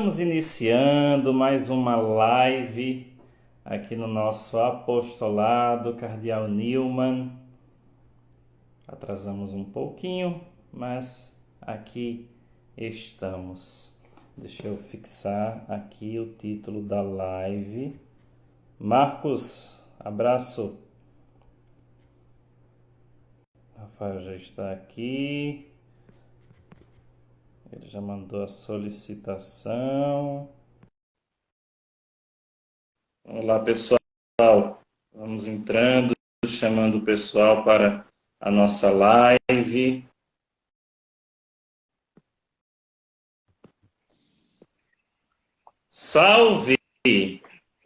Estamos iniciando mais uma live aqui no nosso apostolado Cardeal Newman. Atrasamos um pouquinho, mas aqui estamos. Deixa eu fixar aqui o título da live. Marcos, abraço. Rafael já está aqui. Ele já mandou a solicitação. Vamos lá, pessoal. Vamos entrando, chamando o pessoal para a nossa live. Salve!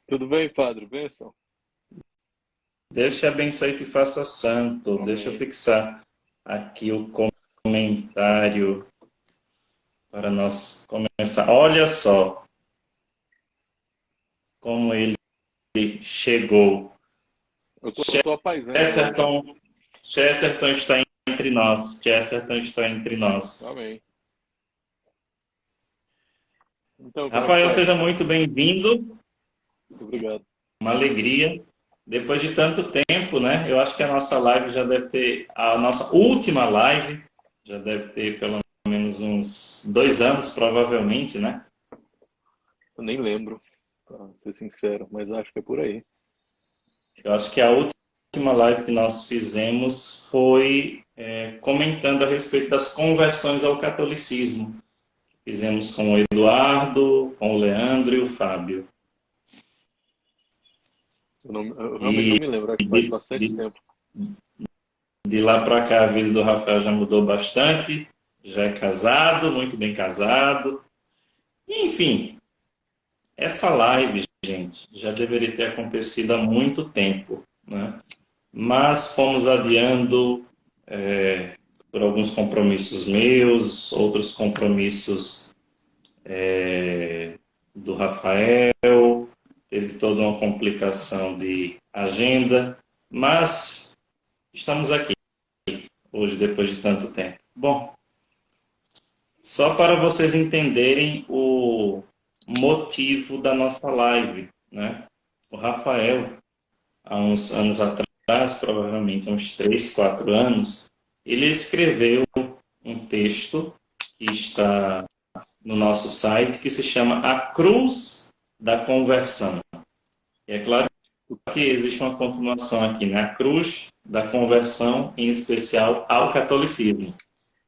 Tudo bem, Padre? Bênção? Deus te abençoe e te faça santo. Deixa eu Amém. fixar aqui o comentário para nós começar. Olha só como ele chegou. Eu tô apaisando hoje. Chesterton, Chesterton está entre nós. Chesterton está entre nós. Amém. Então, como é que Rafael, vai? seja muito bem-vindo. Muito obrigado. Uma alegria. Depois de tanto tempo, né? Eu acho que a nossa live já deve ter, a nossa última live já deve ter pelo menos uns 2 anos, provavelmente, né? Eu nem lembro, pra ser sincero, mas acho que é por aí. Eu acho que a última live que nós fizemos foi comentando a respeito das conversões ao catolicismo. Fizemos com o Eduardo, com o Leandro e o Fábio. Eu realmente não E me lembro, acho que faz de, bastante de, tempo. de lá para cá a vida do Rafael já mudou bastante. Já é casado, muito bem casado. Enfim, essa live, gente, já deveria ter acontecido há muito tempo, né? Mas fomos adiando por alguns compromissos meus, outros compromissos do Rafael, teve toda uma complicação de agenda, mas estamos aqui hoje depois de tanto tempo. Bom, só para vocês entenderem o motivo da nossa live, né? O Rafael, há uns anos atrás, provavelmente uns 3, 4 anos, ele escreveu um texto que está no nosso site que se chama A Cruz da Conversão. E é claro que existe uma continuação aqui, né? A Cruz da Conversão, em especial ao catolicismo.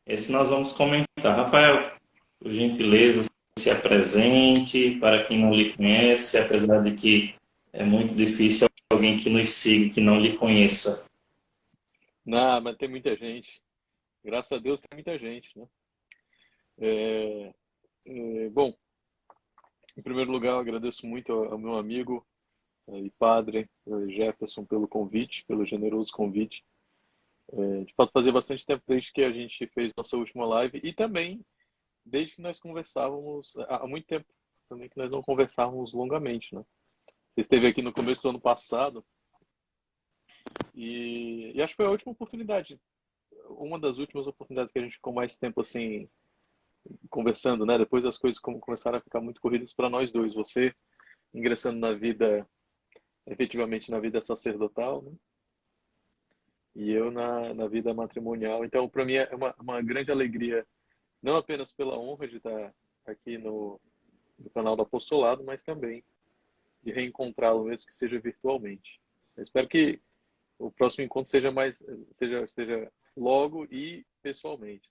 Esse nós vamos comentar. Rafael, por gentileza, se apresente para quem não lhe conhece, apesar de que é muito difícil alguém que nos siga que não lhe conheça. Não, mas tem muita gente. Graças a Deus tem muita gente, né? É, bom, em primeiro lugar, eu agradeço muito ao meu amigo e padre Jefferson pelo convite, pelo generoso convite. De fato, fazia bastante tempo desde que a gente fez nossa última live e também desde que nós conversávamos, há muito tempo também que nós não conversávamos longamente, né? Você esteve aqui no começo do ano passado e acho que foi a última oportunidade, uma das últimas oportunidades que a gente ficou mais tempo assim conversando, né? Depois as coisas começaram a ficar muito corridas para nós dois. Você ingressando na vida, efetivamente na vida sacerdotal, né? E eu na vida matrimonial. Então, para mim é uma grande alegria, não apenas pela honra de estar aqui no canal do Apostolado, mas também de reencontrá-lo, mesmo que seja virtualmente. Eu espero que o próximo encontro seja logo e pessoalmente.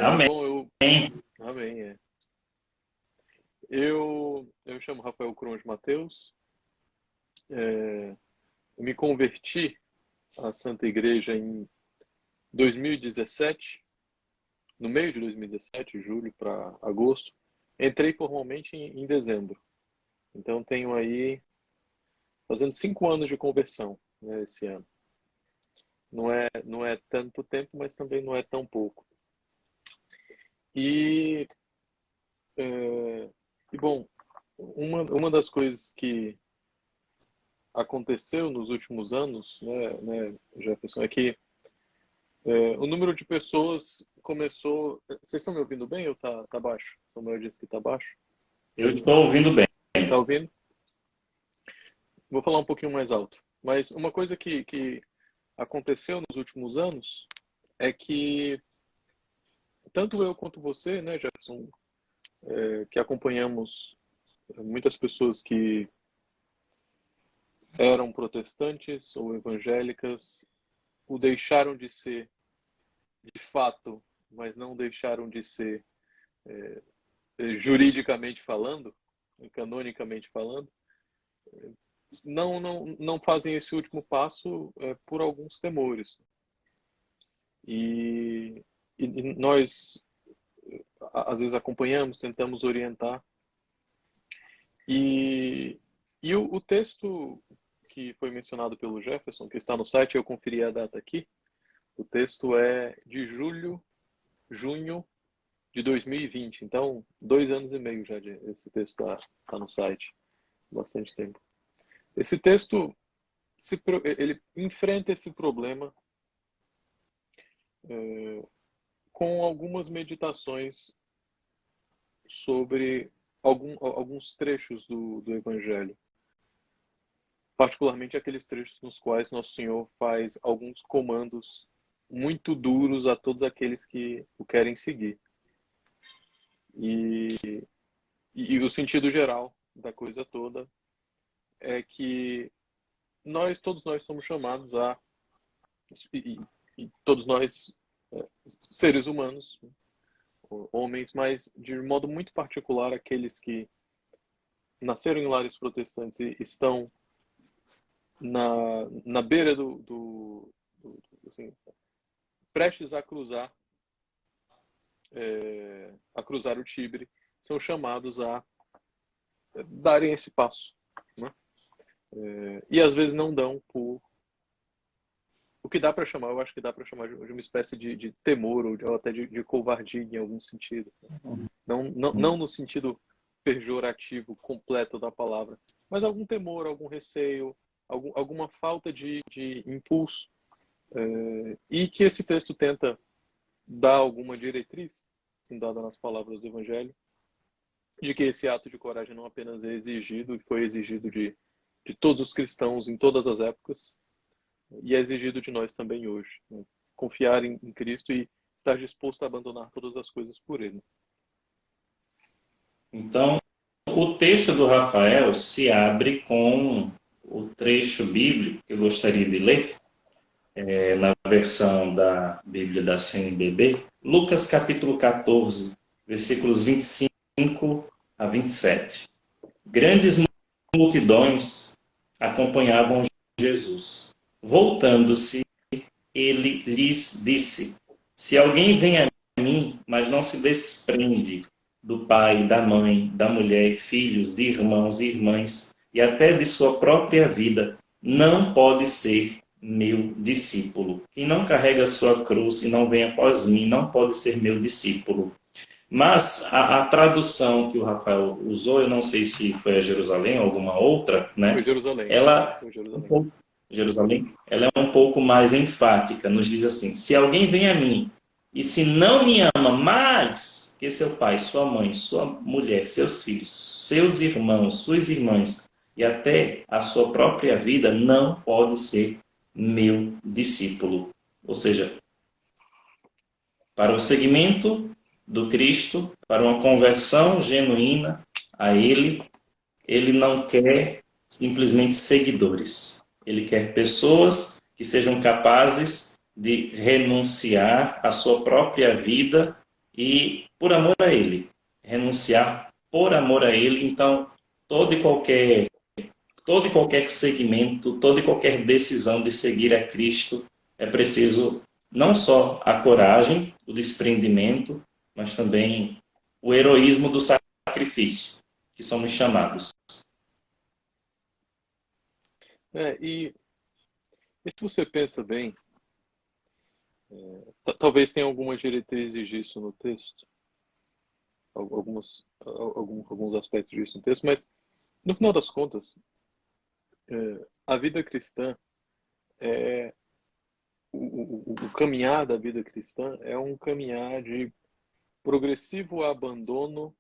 Amém. Bom, amém. Eu me chamo Rafael Cruz Mateus. Eu me converti à Santa Igreja em 2017, no meio de 2017, julho para agosto. Entrei formalmente em dezembro. Então tenho aí fazendo 5 anos de conversão, né, esse ano. Não é tanto tempo, mas também não é tão pouco. E, bom, uma das coisas que aconteceu nos últimos anos, né, Jefferson, é que o número de pessoas começou. Vocês estão me ouvindo bem ou tá baixo? Samuel disse que tá baixo. Eu estou ouvindo bem. Tá ouvindo? Vou falar um pouquinho mais alto. Mas uma coisa que aconteceu nos últimos anos é que tanto eu quanto você, né, Jefferson, que acompanhamos muitas pessoas que eram protestantes ou evangélicas, o deixaram de ser de fato, mas não deixaram de ser juridicamente falando, canonicamente falando, não fazem esse último passo por alguns temores. E nós, às vezes, acompanhamos, tentamos orientar. E o texto que foi mencionado pelo Jefferson, que está no site, eu conferi a data aqui, o texto é de junho de 2020. Então, 2 anos e meio já esse texto está no site, bastante tempo. Esse texto, ele enfrenta esse problema com algumas meditações sobre alguns trechos do Evangelho. Particularmente aqueles trechos nos quais Nosso Senhor faz alguns comandos muito duros a todos aqueles que o querem seguir. E o sentido geral da coisa toda é que todos nós somos chamados e todos nós, seres humanos, homens, mas de modo muito particular aqueles que nasceram em lares protestantes e estão na beira assim, prestes a cruzar o Tibre, são chamados a darem esse passo, né? E às vezes não dão por o que dá para chamar, eu acho que dá para chamar de uma espécie de temor ou até de covardia em algum sentido. Não no sentido pejorativo completo da palavra, mas algum temor, algum receio, alguma falta de impulso, e que esse texto tenta dar alguma diretriz, fundada nas palavras do Evangelho, de que esse ato de coragem não apenas é exigido e foi exigido de todos os cristãos em todas as épocas, e é exigido de nós também hoje, né? Confiar em Cristo e estar disposto a abandonar todas as coisas por Ele. Então, o texto do Rafael se abre com o trecho bíblico que eu gostaria de ler, na versão da Bíblia da CNBB, Lucas capítulo 14, versículos 25 a 27. Grandes multidões acompanhavam Jesus. Voltando-se, ele lhes disse: Se alguém vem a mim, mas não se desprende do pai, da mãe, da mulher, filhos, de irmãos e irmãs, e até de sua própria vida, não pode ser meu discípulo. Quem não carrega sua cruz e não vem após mim, não pode ser meu discípulo. Mas a tradução que o Rafael usou, eu não sei se foi a Jerusalém ou alguma outra, Foi né? Jerusalém. Ela, Foi Jerusalém. Jerusalém, ela é um pouco mais enfática, nos diz assim: se alguém vem a mim e se não me ama mais que seu pai, sua mãe, sua mulher, seus filhos, seus irmãos, suas irmãs e até a sua própria vida, não pode ser meu discípulo. Ou seja, para o seguimento do Cristo, para uma conversão genuína a ele não quer simplesmente seguidores. Ele quer pessoas que sejam capazes de renunciar à sua própria vida e por amor a ele. Renunciar por amor a ele. Então, todo e qualquer segmento, toda e qualquer decisão de seguir a Cristo, é preciso não só a coragem, o desprendimento, mas também o heroísmo do sacrifício, que somos chamados. E se você pensa bem, talvez tenha alguma diretriz disso no texto, alguns aspectos disso no texto, mas no final das contas, a vida cristã é o caminhar da vida cristã é um caminhar de progressivo abandono,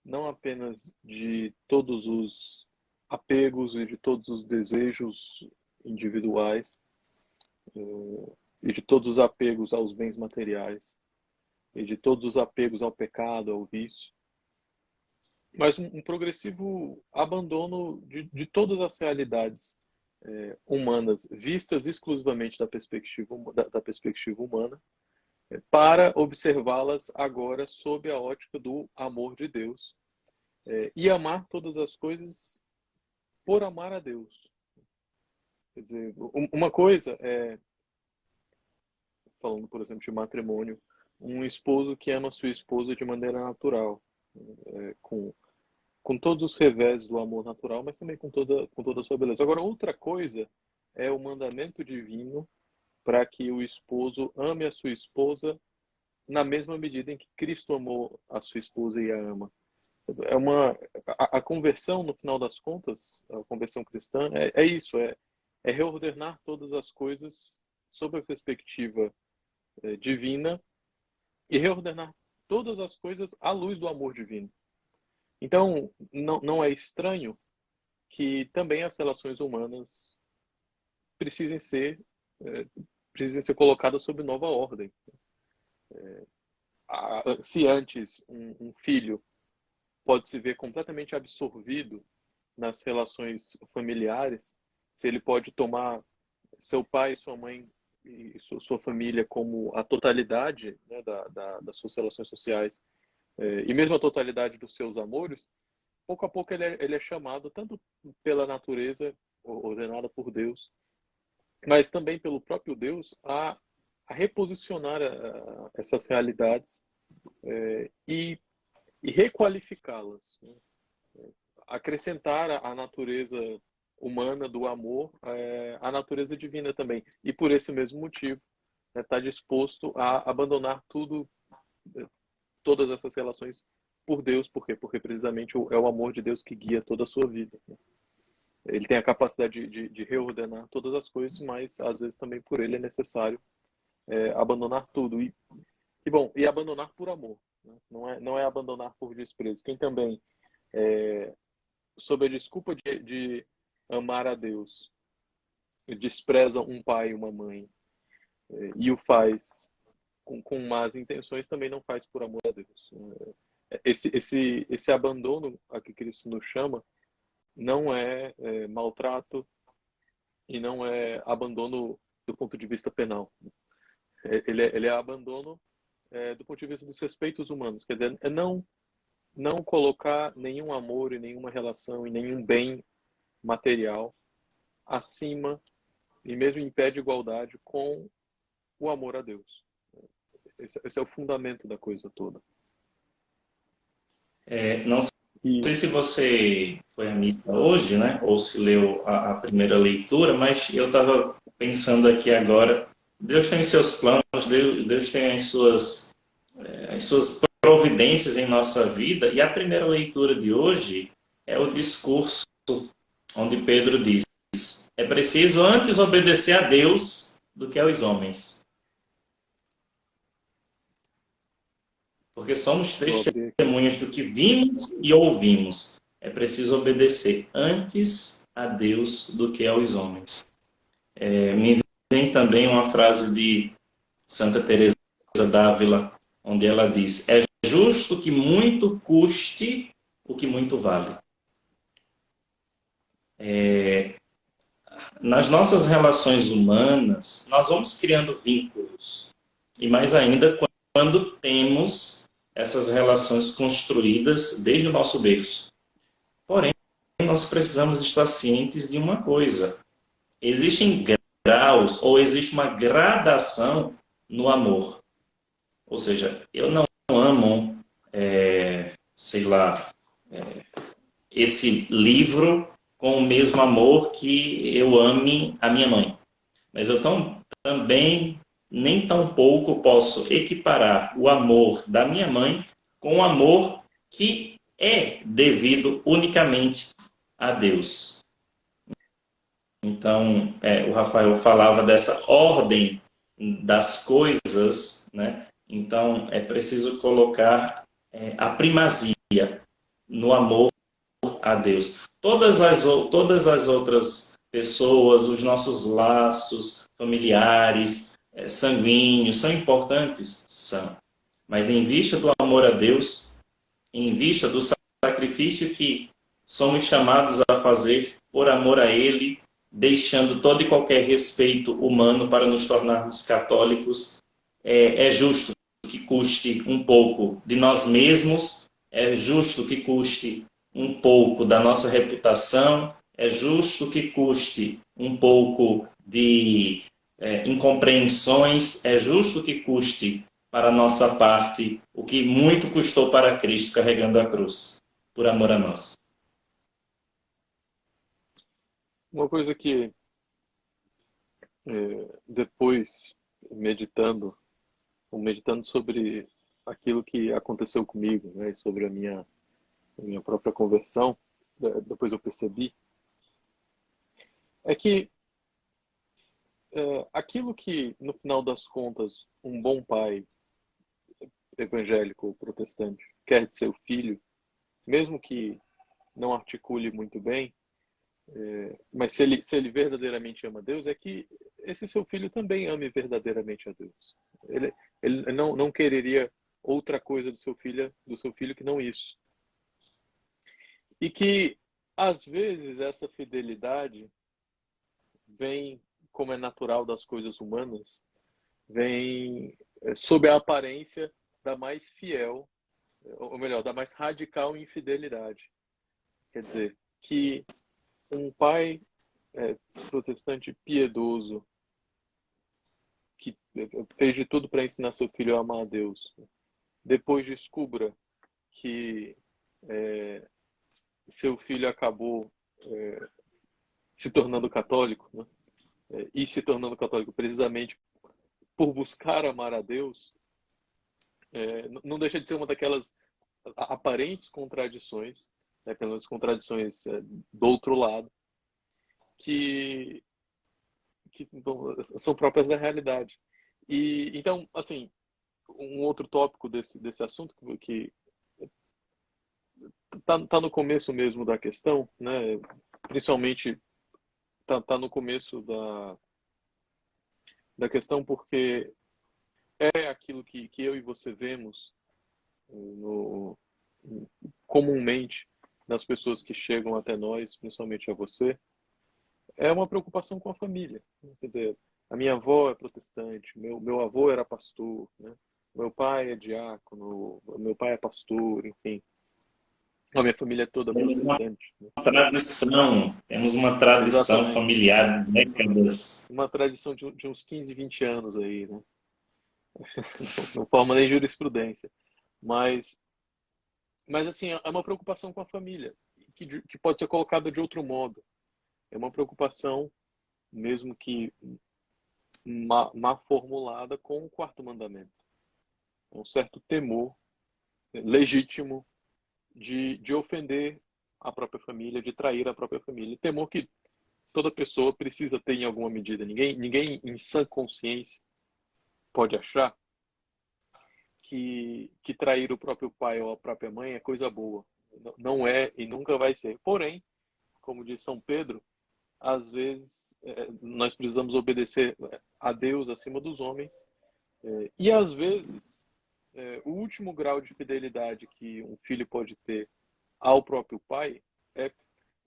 não apenas de todos os apegos e de todos os desejos individuais, e de todos os apegos aos bens materiais, e de todos os apegos ao pecado, ao vício, mas um progressivo abandono de todas as realidades humanas vistas exclusivamente da perspectiva humana, para observá-las agora sob a ótica do amor de Deus, e amar todas as coisas por amar a Deus. Quer dizer, uma coisa é, falando, por exemplo, de matrimônio, um esposo que ama sua esposa de maneira natural, com todos os revés do amor natural, mas também com toda a sua beleza. Agora, outra coisa é o mandamento divino para que o esposo ame a sua esposa na mesma medida em que Cristo amou a sua esposa e a ama. A conversão, no final das contas, a conversão cristã é isso, é reordenar todas as coisas sob a perspectiva divina e reordenar todas as coisas à luz do amor divino. Então, não é estranho que também as relações humanas precisem ser colocadas sob nova ordem. Se antes um filho pode se ver completamente absorvido nas relações familiares, se ele pode tomar seu pai, sua mãe e sua família como a totalidade, né, das suas relações sociais, e mesmo a totalidade dos seus amores, pouco a pouco ele é chamado, tanto pela natureza ordenada por Deus, mas também pelo próprio Deus, a reposicionar essas realidades e requalificá-las, né? Acrescentar a natureza humana do amor à natureza divina também. E por esse mesmo motivo, está disposto a abandonar tudo, todas essas relações por Deus. Por quê? Porque precisamente é o amor de Deus que guia toda a sua vida, né? Ele tem a capacidade de reordenar todas as coisas, mas às vezes também por ele é necessário abandonar tudo. E abandonar por amor, né? Não é abandonar por desprezo. Quem também, sob a desculpa de amar a Deus, despreza um pai e uma mãe, e o faz com más intenções, também não faz por amor a Deus. Esse abandono a que Cristo nos chama não é maltrato e não é abandono do ponto de vista penal. Ele é abandono do ponto de vista dos respeitos humanos. Quer dizer, é não colocar nenhum amor e nenhuma relação e nenhum bem material acima e mesmo em pé de igualdade com o amor a Deus. Esse é o fundamento da coisa toda. Não sei se você foi à missa hoje, né? Ou se leu a primeira leitura, mas eu estava pensando aqui agora, Deus tem seus planos, Deus tem as suas providências em nossa vida, e a primeira leitura de hoje é o discurso onde Pedro diz: é preciso antes obedecer a Deus do que aos homens. Porque somos testemunhas do que vimos e ouvimos. É preciso obedecer antes a Deus do que aos homens. Me vem também uma frase de Santa Teresa d'Ávila, onde ela diz: é justo que muito custe o que muito vale. Nas nossas relações humanas, nós vamos criando vínculos. E mais ainda quando temos essas relações construídas desde o nosso berço. Porém, nós precisamos estar cientes de uma coisa: existem graus ou existe uma gradação no amor. Ou seja, eu não amo, esse livro com o mesmo amor que eu ame a minha mãe. Mas eu também nem tão pouco posso equiparar o amor da minha mãe com o amor que é devido unicamente a Deus. Então, o Rafael falava dessa ordem das coisas, né? Então, é preciso colocar a primazia no amor a Deus. Todas as outras pessoas, os nossos laços familiares, sanguíneos, são importantes? São. Mas em vista do amor a Deus, em vista do sacrifício que somos chamados a fazer por amor a Ele, deixando todo e qualquer respeito humano para nos tornarmos católicos, é justo que custe um pouco de nós mesmos, é justo que custe um pouco da nossa reputação, é justo que custe um pouco de incompreensões, é justo que custe para a nossa parte o que muito custou para Cristo carregando a cruz, por amor a nós. Uma coisa que depois, meditando, meditando sobre aquilo que aconteceu comigo, né, sobre a minha própria conversão, depois eu percebi, é que aquilo que, no final das contas, um bom pai evangélico ou protestante quer de seu filho, mesmo que não articule muito bem, mas se ele verdadeiramente ama Deus, é que esse seu filho também ame verdadeiramente a Deus. Ele não quereria outra coisa do seu filho que não isso. E que, às vezes, essa fidelidade vem, como é natural das coisas humanas, vem sob a aparência da mais fiel, ou melhor, da mais radical infidelidade. Quer dizer, que um pai protestante piedoso, que fez de tudo para ensinar seu filho a amar a Deus, depois descubra que seu filho acabou se tornando católico, né? E se tornando católico precisamente por buscar amar a Deus, não deixa de ser uma daquelas aparentes contradições, né, pelo menos contradições do outro lado, que bom, são próprias da realidade. E então, assim, um outro tópico desse assunto que tá no começo mesmo da questão, né? Principalmente tá no começo da questão porque é aquilo que eu e você vemos no, comumente nas pessoas que chegam até nós, principalmente a você, é uma preocupação com a família. Quer dizer, a minha avó é protestante, meu avô era pastor, né? Meu pai é diácono, meu pai é pastor, enfim. A minha família é toda Temos uma protestante, né? temos uma tradição Exatamente. familiar de décadas. Uma tradição de uns 15, 20 anos aí, né? Não forma nem jurisprudência. Mas, mas assim, é uma preocupação com a família, que pode ser colocada de outro modo. É uma preocupação, mesmo que má formulada, com o quarto mandamento. É um certo temor legítimo de ofender a própria família, de trair a própria família. Temor que toda pessoa precisa ter em alguma medida. Ninguém em sã consciência pode achar que trair o próprio pai ou a própria mãe é coisa boa. Não é e nunca vai ser. Porém, como diz São Pedro, às vezes nós precisamos obedecer a Deus acima dos homens. E às vezes, o último grau de fidelidade que um filho pode ter ao próprio pai é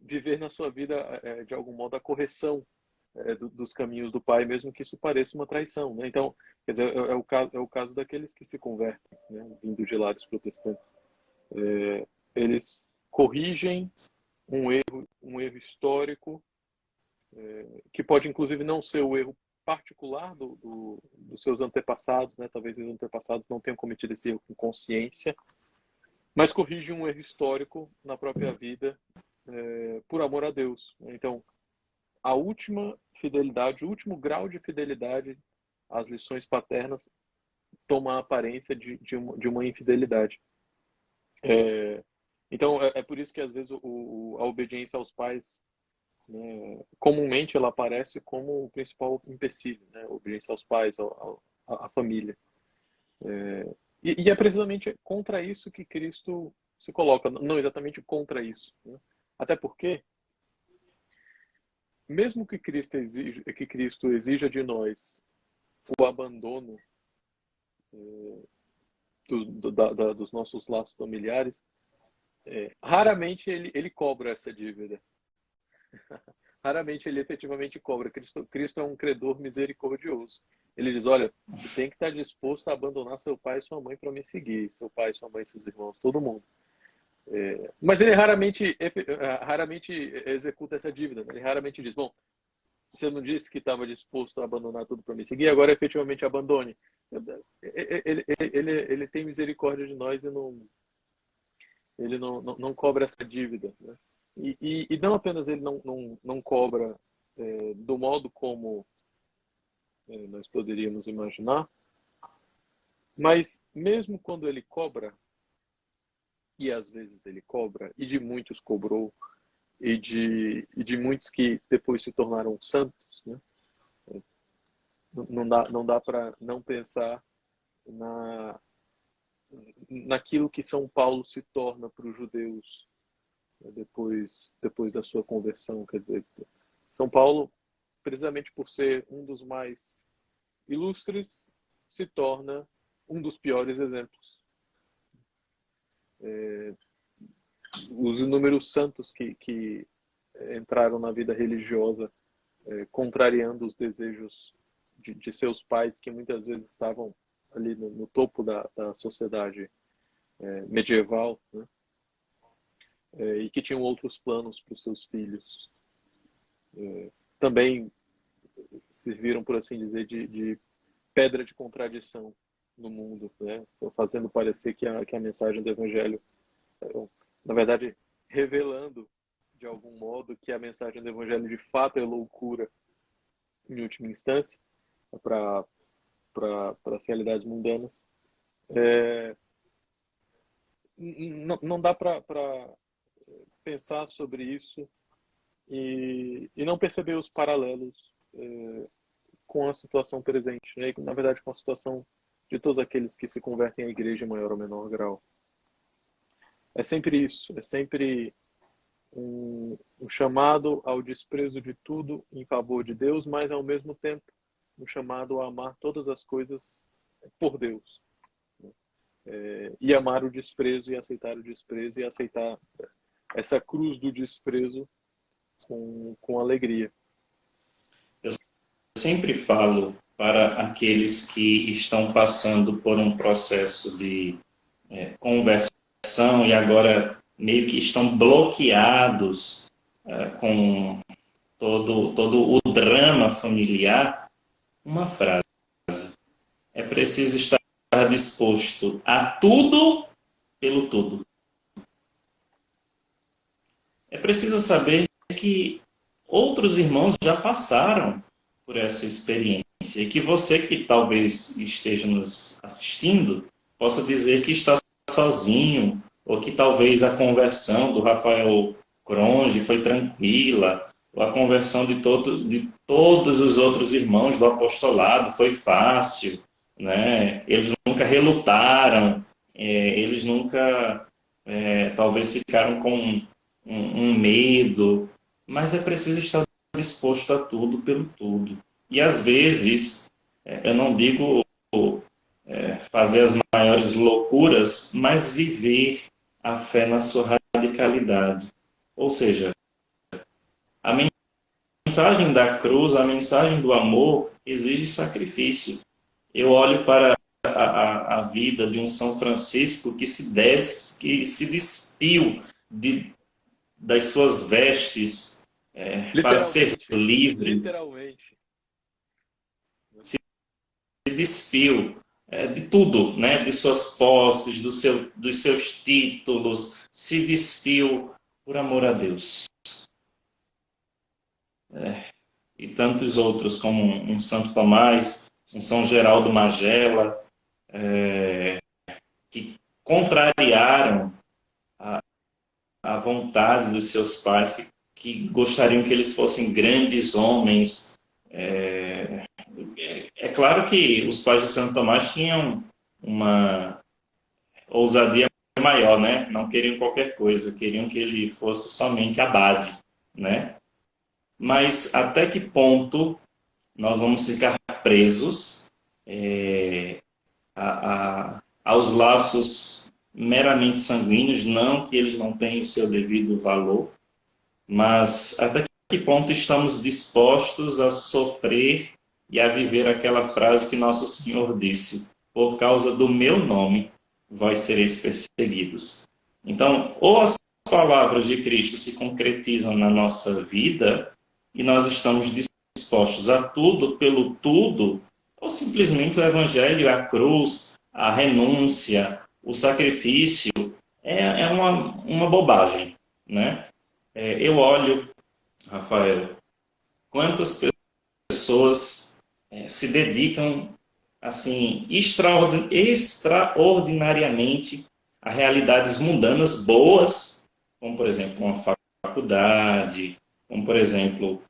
viver na sua vida, de algum modo, a correção dos caminhos do pai, mesmo que isso pareça uma traição, né? Então, quer dizer, é o caso daqueles que se convertem, né, vindo de lares protestantes. Eles corrigem um erro histórico, que pode, inclusive, não ser o erro particular dos seus antepassados, né? Talvez os antepassados não tenham cometido esse erro com consciência, mas corrige um erro histórico na própria vida, por amor a Deus. Então, a última fidelidade, o último grau de fidelidade às lições paternas toma a aparência de uma infidelidade. Então, é por isso que, às vezes, a obediência aos pais né? Comumente ela aparece como o principal empecilho, né? A obediência aos pais, à família. E é precisamente contra isso que Cristo se coloca, não exatamente contra isso, né? Até porque, mesmo que Cristo exija de nós o abandono dos nossos laços familiares, raramente ele cobra essa dívida. Raramente ele efetivamente cobra. Cristo é um credor misericordioso. Ele diz, olha, você tem que estar disposto a abandonar seu pai e sua mãe para me seguir. Seu pai, sua mãe, seus irmãos, todo mundo. Mas ele raramente executa essa dívida. Ele raramente diz, bom, você não disse que estava disposto a abandonar tudo para me seguir, agora efetivamente abandone. Ele tem misericórdia de nós e ele não cobra essa dívida, né? E não apenas ele não cobra do modo como nós poderíamos imaginar, mas mesmo quando ele cobra, e às vezes ele cobra, e de muitos cobrou, e de muitos que depois se tornaram santos, né? Não dá para não pensar naquilo que São Paulo se torna para os judeus, né, depois da sua conversão. Quer dizer, São Paulo, precisamente por ser um dos mais ilustres, se torna um dos piores exemplos. Os inúmeros santos que entraram na vida religiosa contrariando os desejos de seus pais, que muitas vezes estavam ali no topo da sociedade medieval, né? E que tinham outros planos para os seus filhos. Também serviram, por assim dizer, de pedra de contradição no mundo, né? Fazendo parecer que a mensagem do Evangelho, na verdade, revelando de algum modo que a mensagem do Evangelho de fato é loucura em última instância para as realidades mundanas. Não dá para pensar sobre isso e não perceber os paralelos com a situação presente, né? E, na verdade, com a situação de todos aqueles que se convertem à igreja em maior ou menor grau. É sempre isso, é sempre um chamado ao desprezo de tudo em favor de Deus, mas ao mesmo tempo um chamado a amar todas as coisas por Deus. E amar o desprezo e aceitar o desprezo e aceitar essa cruz do desprezo com alegria. Eu sempre falo para aqueles que estão passando por um processo de conversão e agora meio que estão bloqueados com todo o drama familiar, uma frase: é preciso estar disposto a tudo pelo tudo. É preciso saber que outros irmãos já passaram por essa experiência e que você que talvez esteja nos assistindo possa dizer que está sozinho ou que talvez a conversão do Rafael Cronge foi tranquila, ou a conversão de todos os outros irmãos do apostolado foi fácil, né? Eles nunca relutaram, eles nunca talvez ficaram com um medo, mas é preciso estar disposto a tudo pelo tudo. E às vezes, eu não digo fazer as maiores loucuras, mas viver a fé na sua radicalidade. Ou seja, a mensagem da cruz, a mensagem do amor exige sacrifício. Eu olho para a vida de um São Francisco que se despiu das suas vestes para ser livre. Literalmente. Se despiu de tudo, né? De suas posses, dos seus títulos, se despiu por amor a Deus. E tantos outros, como um Santo Tomás, um São Geraldo Magela, que contrariaram a vontade dos seus pais, que gostariam que eles fossem grandes homens. É claro que os pais de Santo Tomás tinham uma ousadia maior, né? Não queriam qualquer coisa, queriam que ele fosse somente abade, né? Mas até que ponto nós vamos ficar presos aos laços meramente sanguíneos, não que eles não tenham o seu devido valor, mas até que ponto estamos dispostos a sofrer e a viver aquela frase que nosso Senhor disse: por causa do meu nome, vós sereis perseguidos. Então, ou as palavras de Cristo se concretizam na nossa vida e nós estamos dispostos a tudo pelo tudo, ou simplesmente o Evangelho, a cruz, a renúncia, o sacrifício, é uma bobagem, né? Eu olho, Rafael, quantas pessoas se dedicam assim extraordinariamente a realidades mundanas boas, como por exemplo uma faculdade, como por exemplo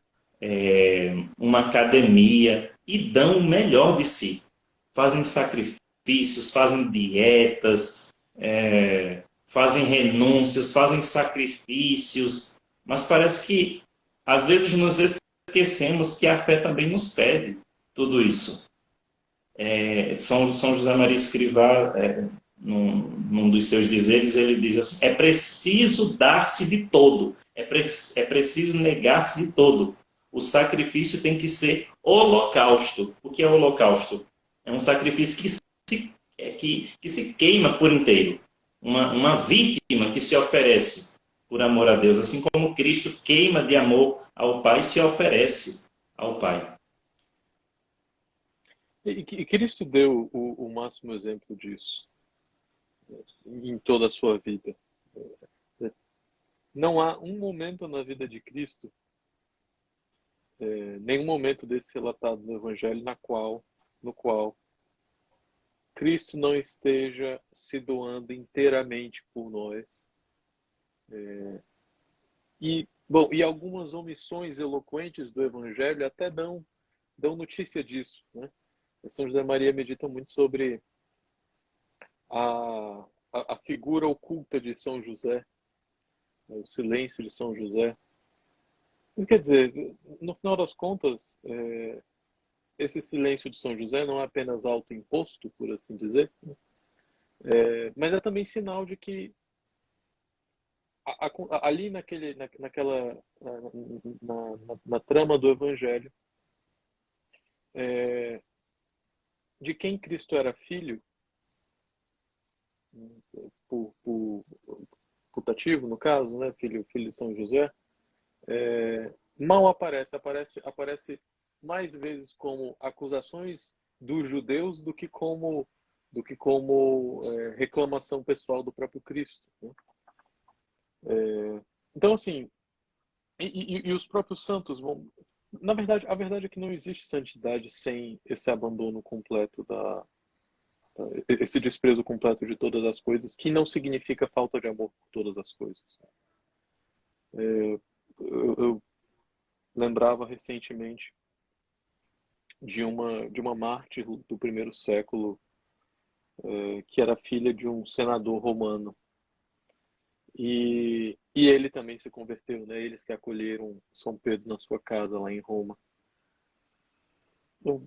uma academia, e dão o melhor de si. Fazem sacrifícios, fazem dietas, fazem renúncias, fazem sacrifícios, mas parece que às vezes nos esquecemos que a fé também nos pede tudo isso. São José Maria Escrivá, num dos seus dizeres, ele diz assim: é preciso dar-se de todo, é preciso negar-se de todo. O sacrifício tem que ser holocausto. O que é holocausto? É um sacrifício que se queima por inteiro. Uma vítima que se oferece por amor a Deus, assim como Cristo queima de amor ao Pai e se oferece ao Pai. E Cristo deu o máximo exemplo disso em toda a sua vida. Não há um momento na vida de Cristo, nenhum momento desse relatado no Evangelho, no qual Cristo não esteja se doando inteiramente por nós. E algumas omissões eloquentes do Evangelho até dão notícia disso, né? São José Maria medita muito sobre a figura oculta de São José, o silêncio de São José. Mas quer dizer, no final das contas, esse silêncio de São José não é apenas autoimposto, por assim dizer, né? Mas é também sinal de que ali naquela na trama do Evangelho, de quem Cristo era filho, por putativo no caso, né, filho de São José, mal aparece mais vezes como acusações dos judeus do que como reclamação pessoal do próprio Cristo, né? Então, assim, e os próprios santos vão. Na verdade, a verdade é que não existe santidade sem esse abandono completo esse desprezo completo de todas as coisas, que não significa falta de amor por todas as coisas. Eu lembrava recentemente de uma mártir do primeiro século, que era filha de um senador romano. E ele também se converteu, né? Eles que acolheram São Pedro na sua casa lá em Roma. Então,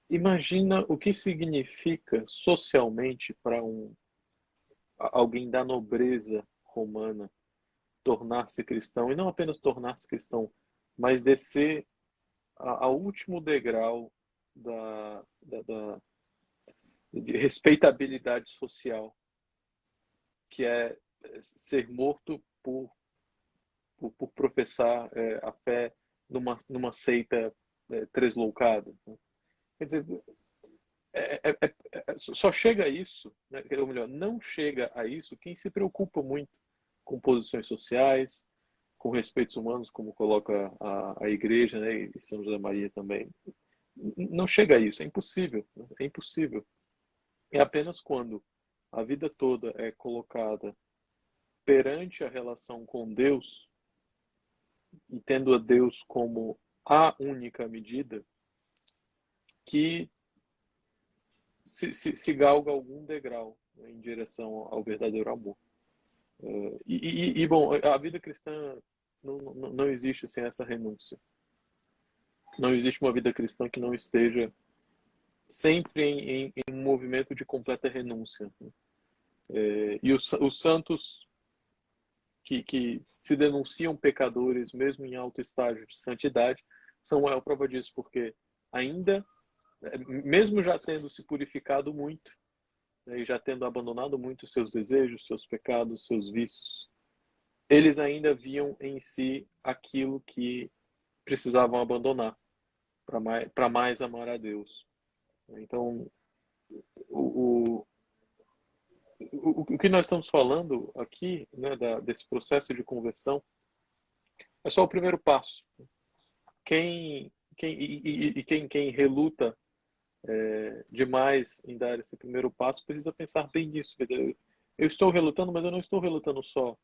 imagina o que significa socialmente para alguém da nobreza romana tornar-se cristão, e não apenas tornar-se cristão, mas descer ao último degrau de respeitabilidade social, que é ser morto por professar a fé numa seita tresloucada, né? Quer dizer, só chega a isso, né? Ou melhor, não chega a isso quem se preocupa muito com posições sociais, com respeitos humanos, como coloca a Igreja, né? E São José Maria também. Não chega a isso, é impossível, né? É impossível. É apenas quando a vida toda é colocada perante a relação com Deus, e tendo a Deus como a única medida, que se galga algum degrau, né, em direção ao verdadeiro amor. Bom, a vida cristã não existe sem essa renúncia. Não existe uma vida cristã que não esteja sempre em um movimento de completa renúncia. E os santos que se denunciam pecadores, mesmo em alto estágio de santidade, são a maior prova disso, porque ainda, mesmo já tendo se purificado muito, né, e já tendo abandonado muito seus desejos, seus pecados, seus vícios, eles ainda viam em si aquilo que precisavam abandonar para mais amar a Deus. Então, o, o que nós estamos falando aqui, né, desse processo de conversão, é só o primeiro passo. Quem reluta demais em dar esse primeiro passo precisa pensar bem nisso. Quer dizer, eu estou relutando, mas eu não estou relutando só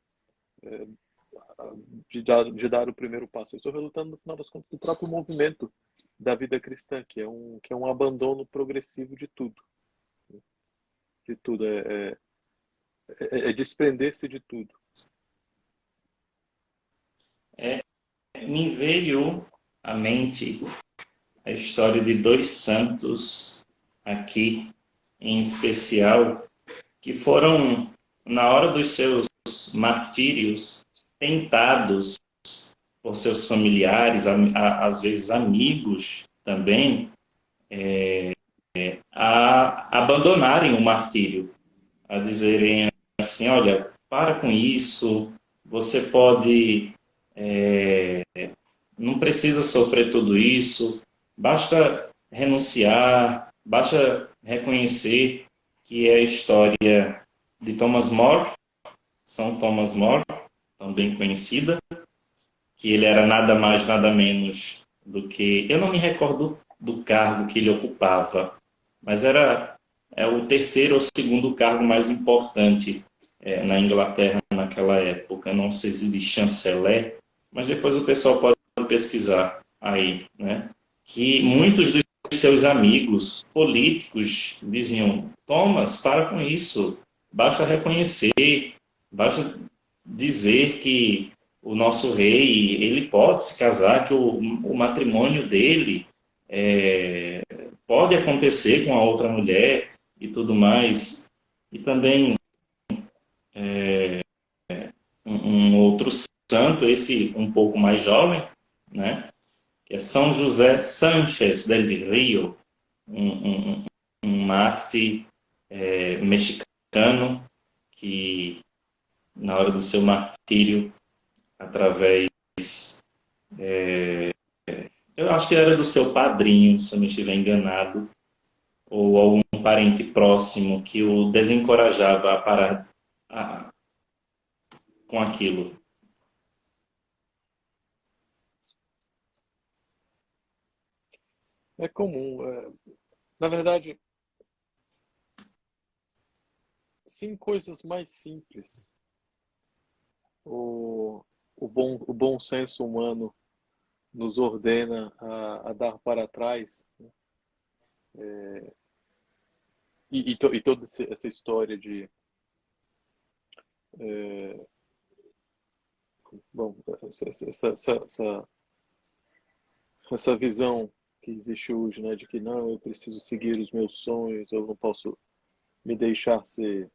de dar o primeiro passo. Eu estou relutando, no final das contas, do próprio movimento da vida cristã, que é um abandono progressivo de tudo. De tudo. É desprender-se de tudo. Me veio à mente a história de dois santos aqui, em especial, que foram, na hora dos seus martírios, tentados por seus familiares, às vezes amigos também, a abandonarem o martírio, a dizerem assim, olha, para com isso, você pode, não precisa sofrer tudo isso, basta renunciar, basta reconhecer que é a história de Thomas More, São Thomas More, também conhecida, que ele era nada mais, nada menos do que... Eu não me recordo do cargo que ele ocupava, mas era o terceiro ou segundo cargo mais importante na Inglaterra naquela época. Não sei se de chanceler, mas depois o pessoal pode pesquisar aí, né? Que muitos dos seus amigos políticos diziam: Thomas, para com isso, basta reconhecer, basta dizer que o nosso rei, ele pode se casar, que o matrimônio dele pode acontecer com a outra mulher e tudo mais. E também um outro santo, esse um pouco mais jovem, né? Que é São José Sánchez del Rio, um mártir mexicano que, na hora do seu martírio, através... eu acho que era do seu padrinho, se eu não estiver enganado, ou algum parente próximo que o desencorajava a parar com aquilo. É comum. Na verdade, sim, coisas mais simples. O bom senso humano nos ordena a dar para trás, né? E toda essa história de... bom, essa visão que existe hoje, né, de que não, eu preciso seguir os meus sonhos, eu não posso me deixar ser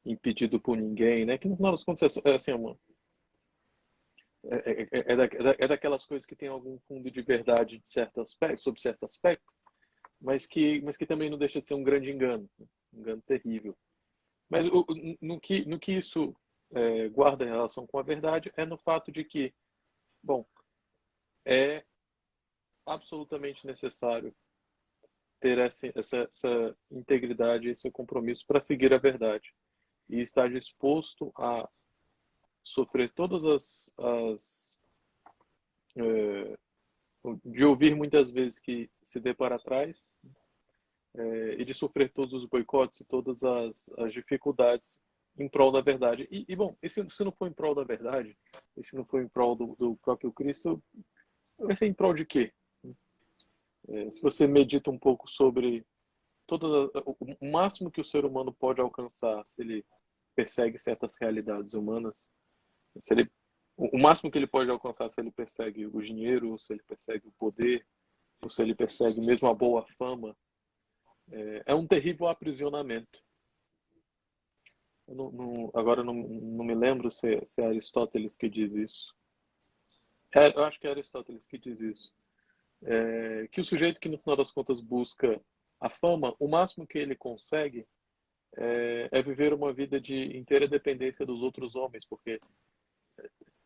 impedido por ninguém, né? Que no final das contas é assim, é daquelas coisas que tem algum fundo de verdade de certo aspecto, sobre certo aspecto, mas que também não deixa de ser um grande engano, né? Um engano terrível. Mas no que isso guarda em relação com a verdade é no fato de que, bom, é absolutamente necessário ter essa integridade, esse compromisso para seguir a verdade e estar disposto a sofrer todas de ouvir muitas vezes que se dê para trás, e de sofrer todos os boicotes e todas as dificuldades em prol da verdade. Bom, e se não for em prol da verdade, e se não for em prol do próprio Cristo, vai ser em prol de quê? Se você medita um pouco sobre o máximo que o ser humano pode alcançar, se ele persegue certas realidades humanas, se ele, o máximo que ele pode alcançar se ele persegue o dinheiro, ou se ele persegue o poder, ou se ele persegue mesmo a boa fama, é um terrível aprisionamento. Agora não me lembro se é Aristóteles que diz isso. Eu acho que é Aristóteles que diz isso. Que o sujeito que no final das contas busca a fama, o máximo que ele consegue é viver uma vida de inteira dependência dos outros homens, porque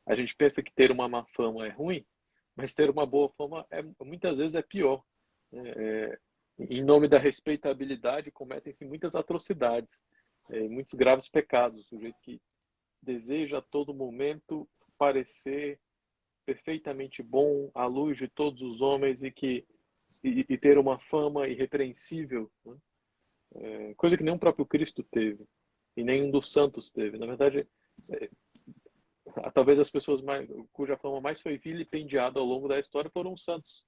a gente pensa que ter uma má fama é ruim, mas ter uma boa fama muitas vezes é pior. É, em nome da respeitabilidade, cometem-se muitas atrocidades, muitos graves pecados. O sujeito que deseja a todo momento parecer perfeitamente bom à luz de todos os homens e ter uma fama irrepreensível, né? Coisa que nem o próprio Cristo teve e nenhum dos santos teve. Na verdade, talvez as pessoas cuja fama mais foi vilipendiada ao longo da história foram os santos,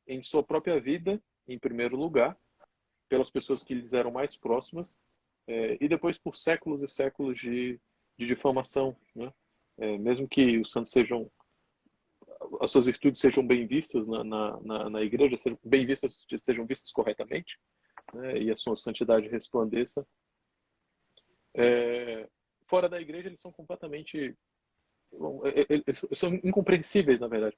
em sua própria vida, em primeiro lugar, pelas pessoas que lhes eram mais próximas, e depois por séculos e séculos de difamação, né? Mesmo que os santos as suas virtudes sejam bem vistas na igreja, sejam bem vistas, sejam vistas corretamente, né? E a sua santidade resplandeça. Fora da igreja, eles são completamente, eles são incompreensíveis, na verdade.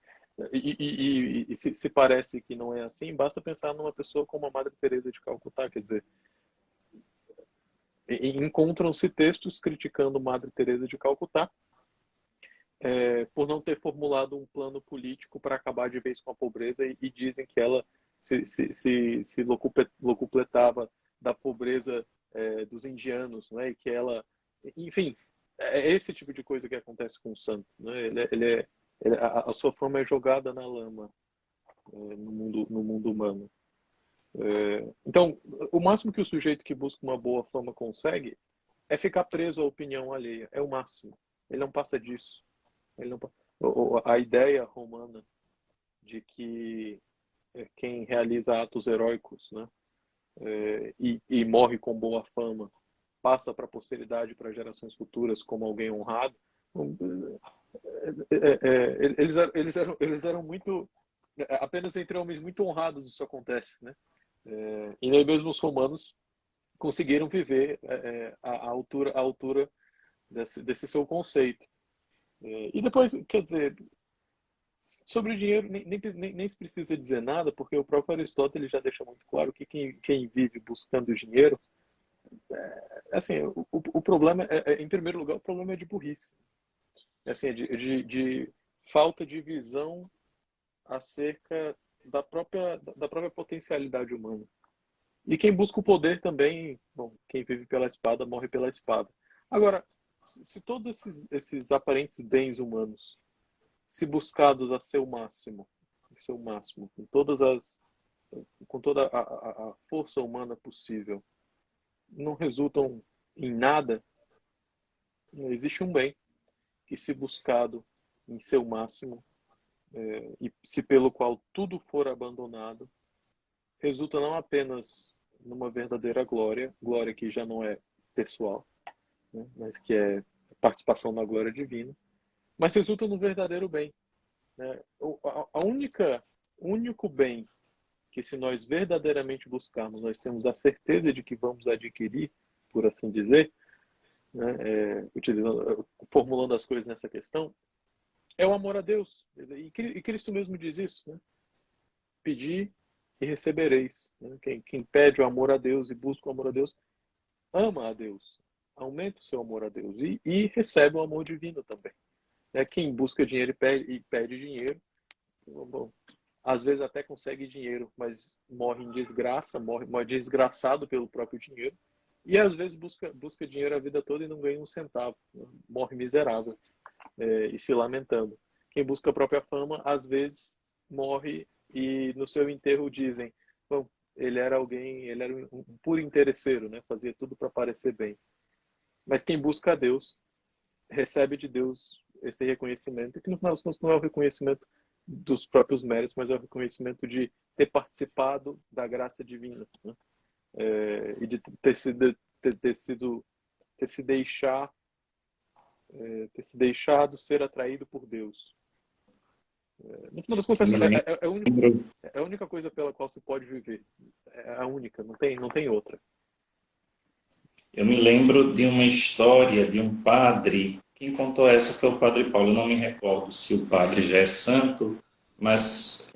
E se parece que não é assim, basta pensar numa pessoa como a Madre Teresa de Calcutá, quer dizer, encontram-se textos criticando Madre Teresa de Calcutá por não ter formulado um plano político para acabar de vez com a pobreza e dizem que ela se locupletava da pobreza dos indianos, né? E que ela, enfim, é esse tipo de coisa que acontece com o santo, né? A sua fama é jogada na lama no mundo humano. Então, o máximo que o sujeito que busca uma boa fama consegue é ficar preso à opinião alheia. É o máximo. Ele não passa disso. Ele não... A ideia romana de que quem realiza atos heróicos, né, e morre com boa fama passa para a posteridade, para gerações futuras como alguém honrado. Eles eram muito, apenas entre homens muito honrados isso acontece, né? E nem mesmo os romanos conseguiram viver a altura desse seu conceito. E depois, quer dizer, sobre o dinheiro nem se precisa dizer nada, porque o próprio Aristóteles já deixa muito claro que quem vive buscando dinheiro, assim, o problema em primeiro lugar, o problema é de burrice. Assim, de falta de visão acerca da própria potencialidade humana. E quem busca o poder também, bom, quem vive pela espada morre pela espada. Agora, se todos esses aparentes bens humanos, se buscados a seu máximo, com toda a força humana possível, não resultam em nada, existe um bem que, se buscado em seu máximo, e se pelo qual tudo for abandonado, resulta não apenas numa verdadeira glória que já não é pessoal, né, mas que é participação na glória divina, mas resulta no verdadeiro bem, né? O único bem que, se nós verdadeiramente buscarmos, nós temos a certeza de que vamos adquirir, por assim dizer, né, formulando as coisas nessa questão, é o amor a Deus. E Cristo mesmo diz isso, né? Pedir e recebereis. Né? Quem pede o amor a Deus e busca o amor a Deus, ama a Deus, aumenta o seu amor a Deus e recebe o amor divino também. Quem busca dinheiro e pede dinheiro, bom, às vezes até consegue dinheiro, mas morre em desgraça, morre desgraçado pelo próprio dinheiro, e às vezes busca dinheiro a vida toda e não ganha um centavo, né? Morre miserável e se lamentando. Quem busca a própria fama, às vezes morre e no seu enterro dizem, bom, ele era um puro interesseiro, né? Fazia tudo para parecer bem. Mas quem busca a Deus recebe de Deus esse reconhecimento, e que no final das contas não é o reconhecimento dos próprios méritos, mas é o reconhecimento de ter participado da graça divina, né? E de ter se deixar, ter se deixado ser atraído por Deus. No final das Eu contas, me lembro, é a única coisa pela qual se pode viver. É a única, não tem outra. eu me lembro de uma história de um padre. Quem contou essa foi o Padre Paulo. Eu não me recordo se o padre já é santo, mas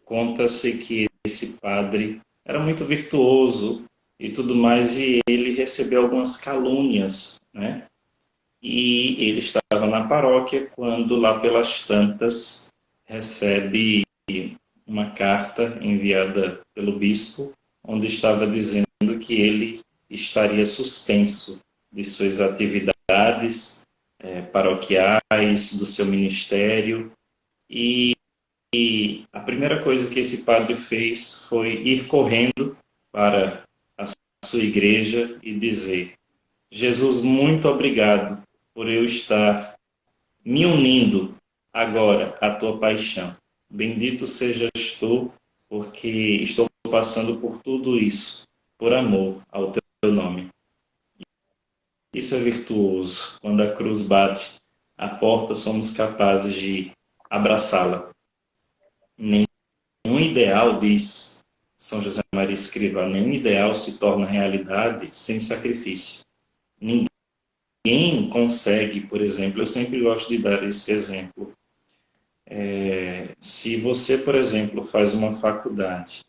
conta-se que esse padre era muito virtuoso e tudo mais, e ele recebeu algumas calúnias, né? E ele estava na paróquia quando, lá pelas tantas, recebe uma carta enviada pelo bispo, onde estava dizendo que ele estaria suspenso de suas atividades paroquiais, do seu ministério, e a primeira coisa que esse padre fez foi ir correndo para a sua igreja e dizer: Jesus, muito obrigado por eu estar me unindo agora à tua paixão. Bendito sejas tu, porque estou passando por tudo isso, por amor ao teu nome. Isso é virtuoso. Quando a cruz bate a porta, somos capazes de abraçá-la. Nenhum ideal, diz São José Maria Escrivá, nenhum ideal se torna realidade sem sacrifício. Ninguém consegue, por exemplo, eu sempre gosto de dar esse exemplo. Se você, por exemplo, faz uma faculdade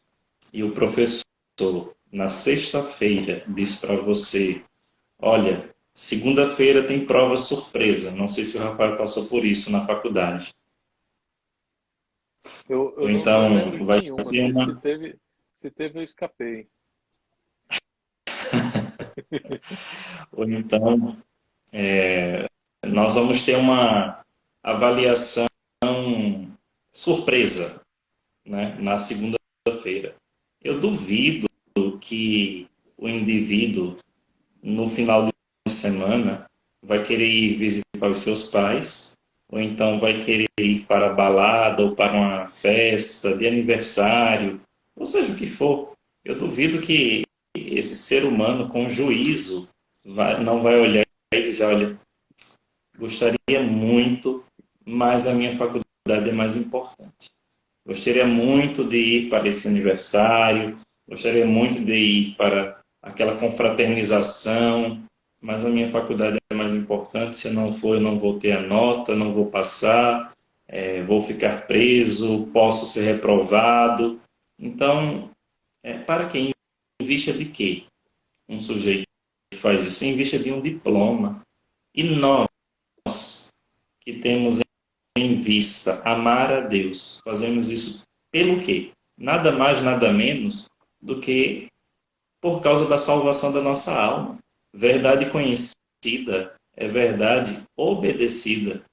e o professor, na sexta-feira, diz para você: olha, segunda-feira tem prova surpresa. Não sei se o Rafael passou por isso na faculdade. Eu Ou não lembro então de vai nenhuma. ter uma. Se teve, eu escapei. Ou então nós vamos ter uma avaliação surpresa, né, na segunda-feira. Eu duvido que o indivíduo, no final de semana, vai querer ir visitar os seus pais, ou então vai querer ir para a balada ou para uma festa de aniversário, ou seja o que for. Eu duvido que esse ser humano com juízo não vai olhar e dizer: olha, gostaria muito, mas a minha faculdade é mais importante. Gostaria muito de ir para esse aniversário, gostaria muito de ir para aquela confraternização, mas a minha faculdade é mais importante. Se não for, eu não vou ter a nota, não vou passar, vou ficar preso, posso ser reprovado. Então, para quem invista de quê? Um sujeito que faz isso em vista de um diploma. E nós, que temos em vista amar a Deus, fazemos isso pelo quê? Nada mais, nada menos do que por causa da salvação da nossa alma. Verdade conhecida é verdade obedecida.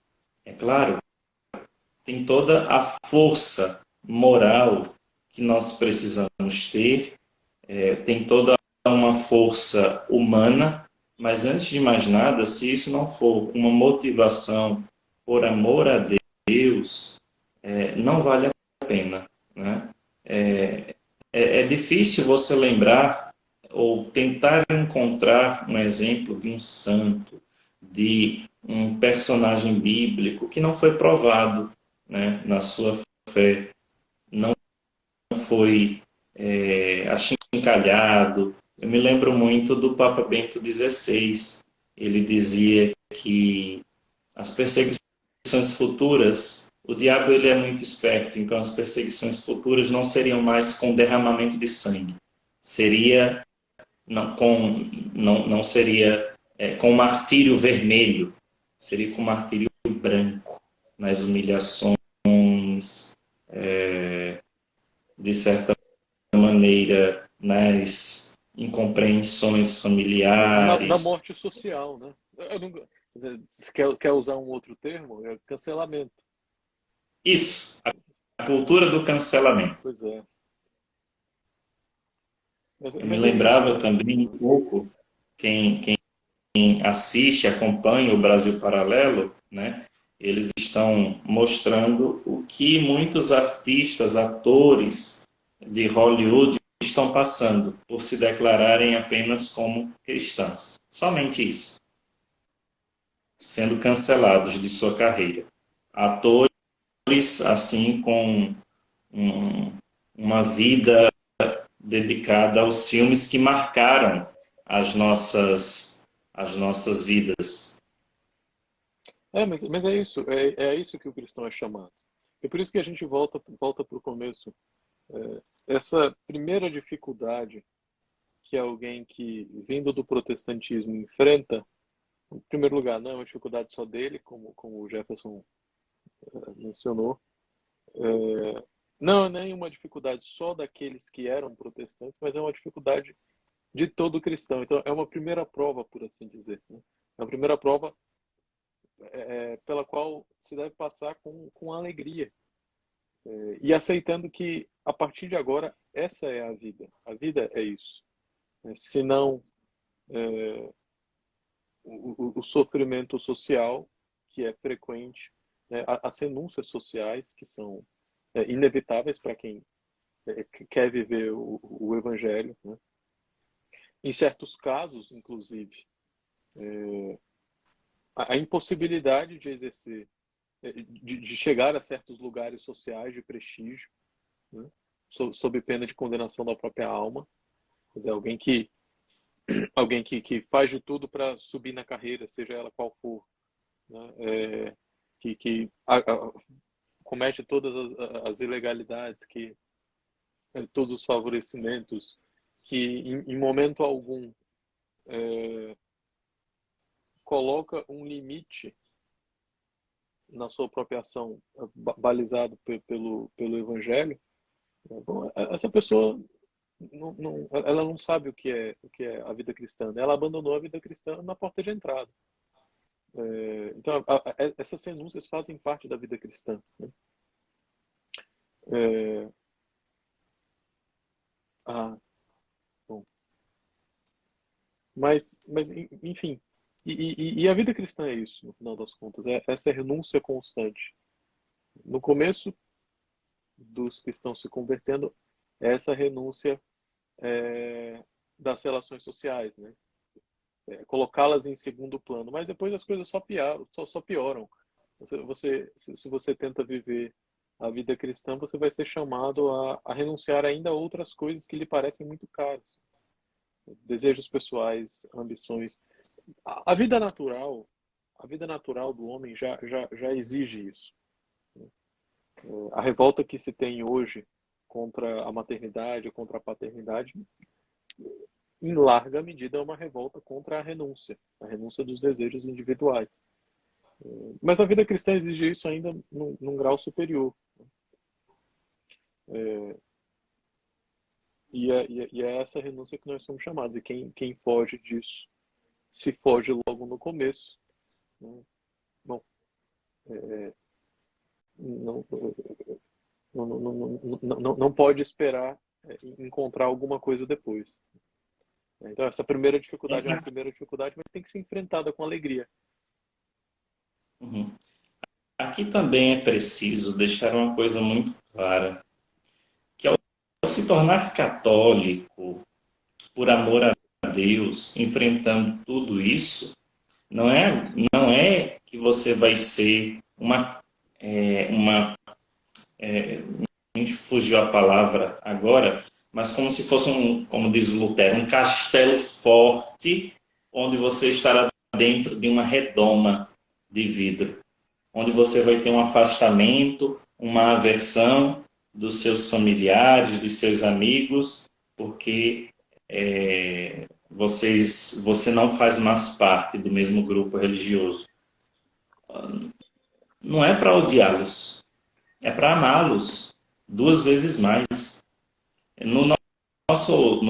É claro, tem toda a força moral que nós precisamos ter, tem toda uma força humana, mas antes de mais nada, se isso não for uma motivação por amor a Deus, não vale a pena, né? É difícil você lembrar ou tentar encontrar um exemplo de um santo, de um personagem bíblico que não foi provado, né, na sua fé, não foi achincalhado. Eu me lembro muito do Papa Bento XVI. Ele dizia que as perseguições futuras, o diabo ele é muito esperto, então as perseguições futuras não seriam mais com derramamento de sangue, seria não seria com martírio vermelho, seria com martírio branco, nas humilhações, de certa maneira, nas incompreensões Na familiares. morte social, né? Eu não, quer dizer, quer usar um outro termo? É cancelamento. Isso, a cultura do cancelamento. Pois é. Eu me Mas é isso, lembrava né? também um pouco quem assiste, acompanha o Brasil Paralelo, né, eles estão mostrando o que muitos artistas, atores de Hollywood estão passando por se declararem apenas como cristãos. Somente isso. Sendo cancelados de sua carreira. Atores, assim, com uma vida dedicada aos filmes que marcaram as nossas vidas. Mas é isso que o cristão é chamado. É por isso que a gente volta para o começo. Essa primeira dificuldade que alguém que, vindo do protestantismo, enfrenta, em primeiro lugar, não é uma dificuldade só dele, como o Jefferson mencionou. Não é nem uma dificuldade só daqueles que eram protestantes, mas é uma dificuldade de todo cristão. Então, é uma primeira prova, por assim dizer, né? É a primeira prova pela qual se deve passar com alegria. E aceitando que, a partir de agora, essa é a vida. A vida é isso. Se não o sofrimento social, que é frequente, né? As renúncias sociais, que são inevitáveis para quem quer viver o Evangelho, né? Em certos casos, inclusive, a impossibilidade de exercer, de chegar a certos lugares sociais de prestígio, né? Sob pena de condenação da própria alma. Quer dizer, alguém que faz de tudo para subir na carreira, seja ela qual for, né? Que comete todas as ilegalidades, todos os favorecimentos, que em momento algum coloca um limite na sua própria ação, balizado pelo Evangelho. Bom, essa pessoa ela não sabe o que é a vida cristã, né? Ela abandonou a vida cristã na porta de entrada. Então, essas renúncias fazem parte da vida cristã, né? Bom. Mas enfim, e a vida cristã é isso, no final das contas, essa renúncia constante. No começo dos que estão se convertendo, essa renúncia das relações sociais, né? Colocá-las em segundo plano, mas depois as coisas só pioram. Se você tenta viver a vida cristã, você vai ser chamado a renunciar ainda a outras coisas que lhe parecem muito caras. Desejos pessoais, ambições. A vida natural do homem já exige isso. A revolta que se tem hoje contra a maternidade, contra a paternidade, em larga medida é uma revolta contra a renúncia dos desejos individuais. Mas a vida cristã exige isso ainda num grau superior. E é essa renúncia que nós somos chamados. E quem foge disso, se foge logo no começo, né? Bom, não pode esperar encontrar alguma coisa depois. Então, essa primeira dificuldade é uma primeira dificuldade, mas tem que ser enfrentada com alegria. Uhum. Aqui também é preciso deixar uma coisa muito clara, que ao se tornar católico, por amor a Deus, enfrentando tudo isso, não é que você vai ser me fugiu a palavra agora, mas como se fosse como diz Lutero, um castelo forte, onde você estará dentro de uma redoma de vidro, onde você vai ter um afastamento, uma aversão dos seus familiares, dos seus amigos, porque você não faz mais parte do mesmo grupo religioso. Não é para odiá-los, é para amá-los 2 vezes mais. No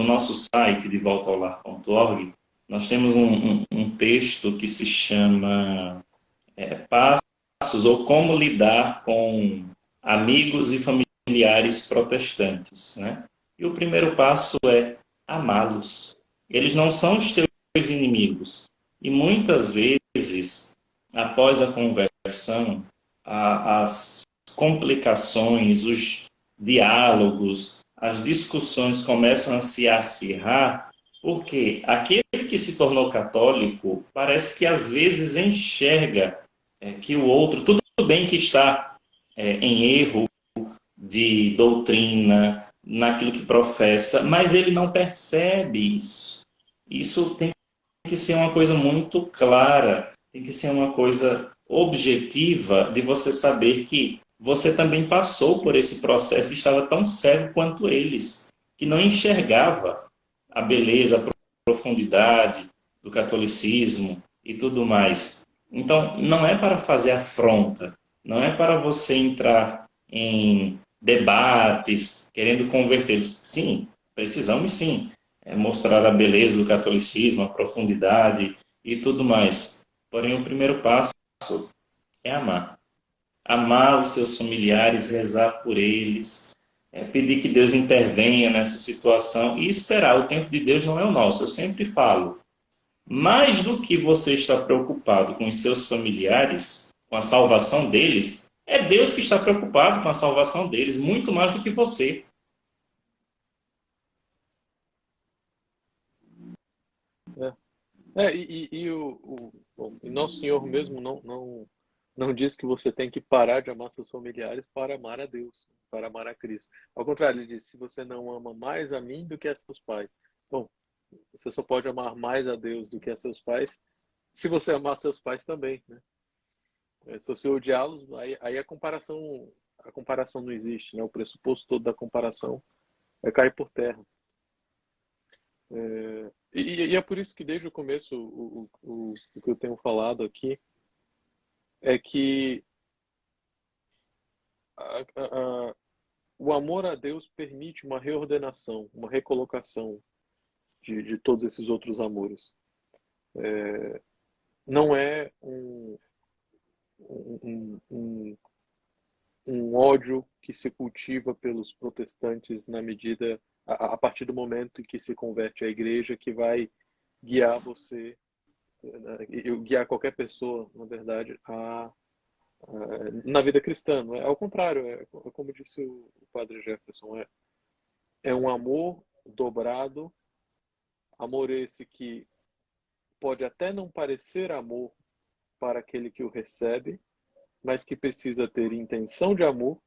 nosso site de voltaolar.org, nós temos um texto que se chama Passos ou Como Lidar com Amigos e Familiares Protestantes, né? E o primeiro passo é amá-los. Eles não são os teus inimigos, E muitas vezes, após a conversão, as complicações, os diálogos, as discussões começam a se acirrar, porque aquele que se tornou católico parece que às vezes enxerga que o outro, tudo bem que está em erro de doutrina, naquilo que professa, mas ele não percebe isso. Isso tem que ser uma coisa muito clara, tem que ser uma coisa objetiva de você saber que você também passou por esse processo e estava tão cego quanto eles, que não enxergava a beleza, a profundidade do catolicismo e tudo mais. Então, não é para fazer afronta, não é para você entrar em debates, querendo convertê-los. Sim, precisamos sim mostrar a beleza do catolicismo, a profundidade e tudo mais. Porém, o primeiro passo é amar. Amar os seus familiares, rezar por eles, pedir que Deus intervenha nessa situação e esperar. O tempo de Deus não é o nosso, eu sempre falo. Mais do que você está preocupado com os seus familiares, com a salvação deles, é Deus que está preocupado com a salvação deles, muito mais do que você. E Nosso Senhor mesmo não diz que você tem que parar de amar seus familiares para amar a Deus, para amar a Cristo. Ao contrário, ele diz: se você não ama mais a mim do que a seus pais. Bom, você só pode amar mais a Deus do que a seus pais se você amar seus pais também, né? Se você odiá-los, aí a comparação não existe, né? O pressuposto todo da comparação cai por terra. E é por isso que desde o começo o que eu tenho falado aqui é que o amor a Deus permite uma reordenação, uma recolocação de todos esses outros amores. Não é um ódio que se cultiva pelos protestantes a partir do momento em que se converte à igreja, que vai guiar você, guiar qualquer pessoa, na verdade, na vida cristã. Não é? Ao contrário, como disse o padre Jefferson, é um amor dobrado, amor esse que pode até não parecer amor para aquele que o recebe, mas que precisa ter intenção de amor.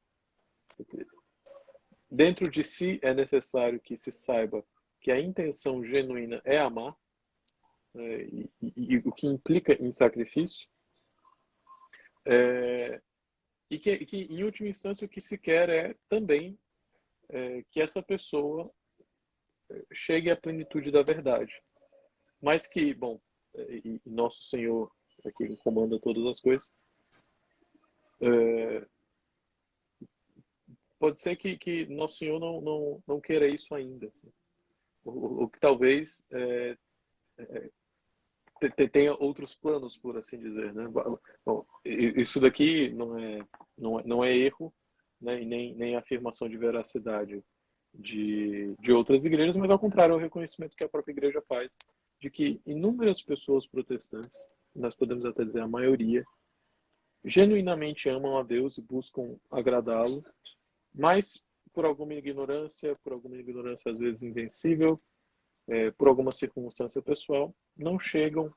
Dentro de si é necessário que se saiba que a intenção genuína é amar, e o que implica em sacrifício, e que, em última instância, o que se quer é também que essa pessoa chegue à plenitude da verdade. Mas que, bom, e Nosso Senhor é quem comanda todas as coisas, pode ser que Nosso Senhor não queira isso ainda. O que talvez tenha outros planos, por assim dizer, né? Bom, isso daqui não é erro, né? E nem afirmação de veracidade de outras igrejas, mas ao contrário, é o reconhecimento que a própria igreja faz de que inúmeras pessoas protestantes, nós podemos até dizer a maioria, genuinamente amam a Deus e buscam agradá-lo, mas por alguma ignorância às vezes invencível, por alguma circunstância pessoal, não chegam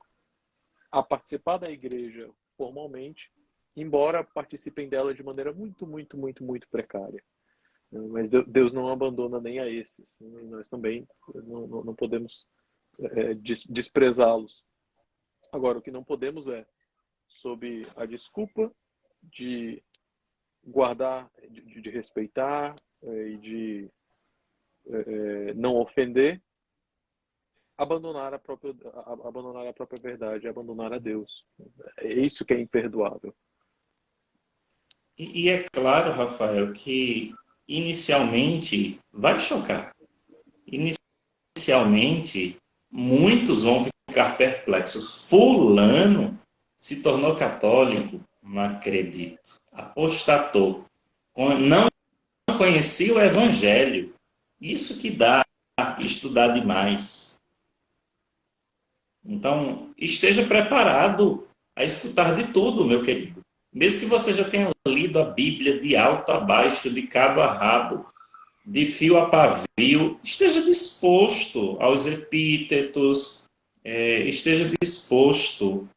a participar da igreja formalmente, embora participem dela de maneira muito, muito, muito, muito precária. Mas Deus não abandona nem a esses. Nós também não podemos desprezá-los. Agora, o que não podemos sob a desculpa de guardar, de respeitar e de não ofender, abandonar a própria verdade, abandonar a Deus. É isso que é imperdoável. E é claro, Rafael, que inicialmente vai chocar. Inicialmente, muitos vão ficar perplexos. Fulano se tornou católico? Não acredito. Apostatou. Não conhecia o Evangelho. Isso que dá estudar demais. Então, esteja preparado a escutar de tudo, meu querido. Mesmo que você já tenha lido a Bíblia de alto a baixo, de cabo a rabo, de fio a pavio, esteja disposto aos epítetos, esteja disposto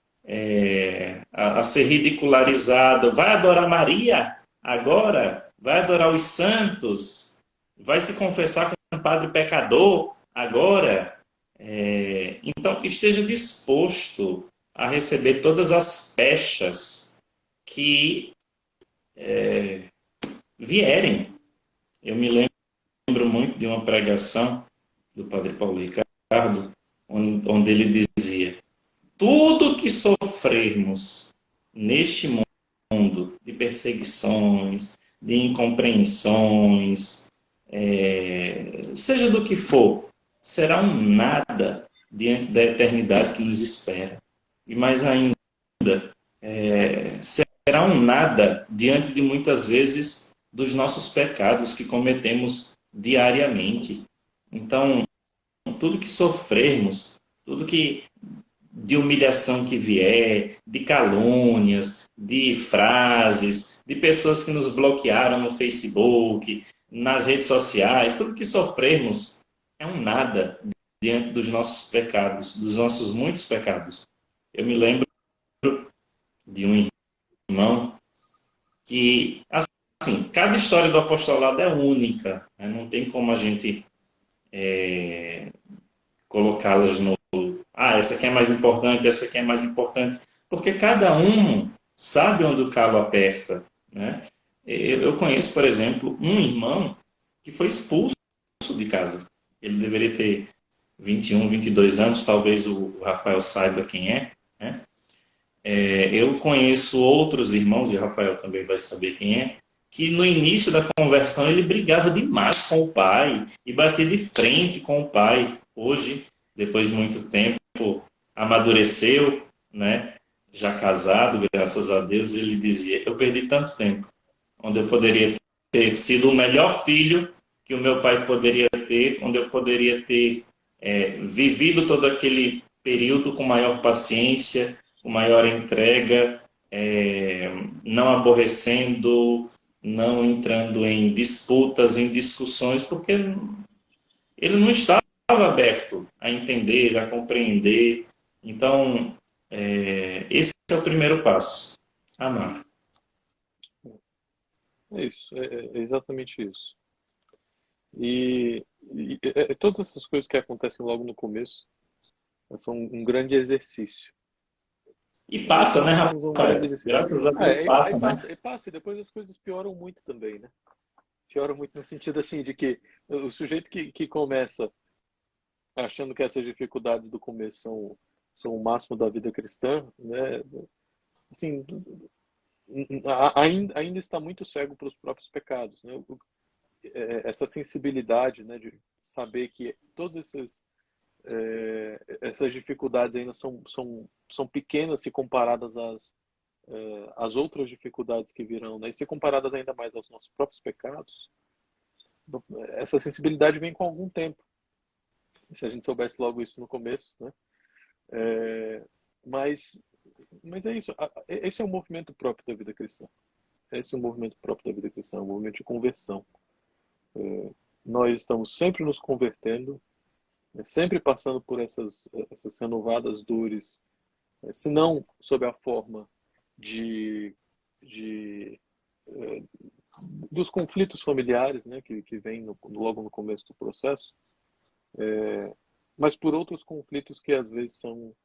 a ser ridicularizado. Vai adorar Maria agora? Vai adorar os santos? Vai se confessar com um padre pecador agora? Então, esteja disposto a receber todas as pechas que vierem. Eu me lembro muito de uma pregação do padre Paulo Ricardo, onde ele dizia: tudo que sofrermos neste mundo de perseguições, de incompreensões, seja do que for, será um nada diante da eternidade que nos espera. E mais ainda, será um nada diante de muitas vezes dos nossos pecados que cometemos diariamente. Então, tudo que sofrermos, tudo que de humilhação que vier, de calúnias, de frases, de pessoas que nos bloquearam no Facebook, nas redes sociais, tudo que sofrermos é um nada diante dos nossos pecados, dos nossos muitos pecados. Eu me lembro de um irmão que, assim, cada história do apostolado é única, né? Não tem como a gente colocá-las no... essa aqui é mais importante, essa aqui é mais importante, porque cada um sabe onde o calo aperta, né? Eu conheço, por exemplo, um irmão que foi expulso de casa. Ele deveria ter 21, 22 anos, talvez o Rafael saiba quem é, né? Eu conheço outros irmãos, e o Rafael também vai saber quem é, que no início da conversão ele brigava demais com o pai e batia de frente com o pai. Hoje, depois de muito tempo, amadureceu, né? Já casado, graças a Deus, ele dizia: eu perdi tanto tempo, onde eu poderia ter sido o melhor filho que o meu pai poderia ter, onde eu poderia ter vivido todo aquele período com maior paciência, com maior entrega, não aborrecendo, não entrando em disputas, em discussões, porque ele não estava aberto a entender, a compreender. Então, esse é o primeiro passo: amar. É isso, é exatamente isso. E todas essas coisas que acontecem logo no começo são um grande exercício. E passa, né, São um grande Rafael? exercício. Graças a Deus Aí passa, né? passa, e depois as coisas pioram muito também, né? Pioram muito no sentido assim de que o sujeito que começa achando que essas dificuldades do começo são o máximo da vida cristã, né? Assim, ainda está muito cego para os próprios pecados, né? Essa sensibilidade, né, de saber que todas essas dificuldades ainda são pequenas se comparadas às outras dificuldades que virão, né? E se comparadas ainda mais aos nossos próprios pecados, essa sensibilidade vem com algum tempo. Se a gente soubesse logo isso no começo, né? Mas é isso. Esse é um movimento próprio da vida cristã. Esse é um movimento próprio da vida cristã, um movimento de conversão. Nós estamos sempre nos convertendo, sempre passando por essas renovadas dores, se não sob a forma de dos conflitos familiares, né, que vem logo no começo do processo, mas por outros conflitos que às vezes são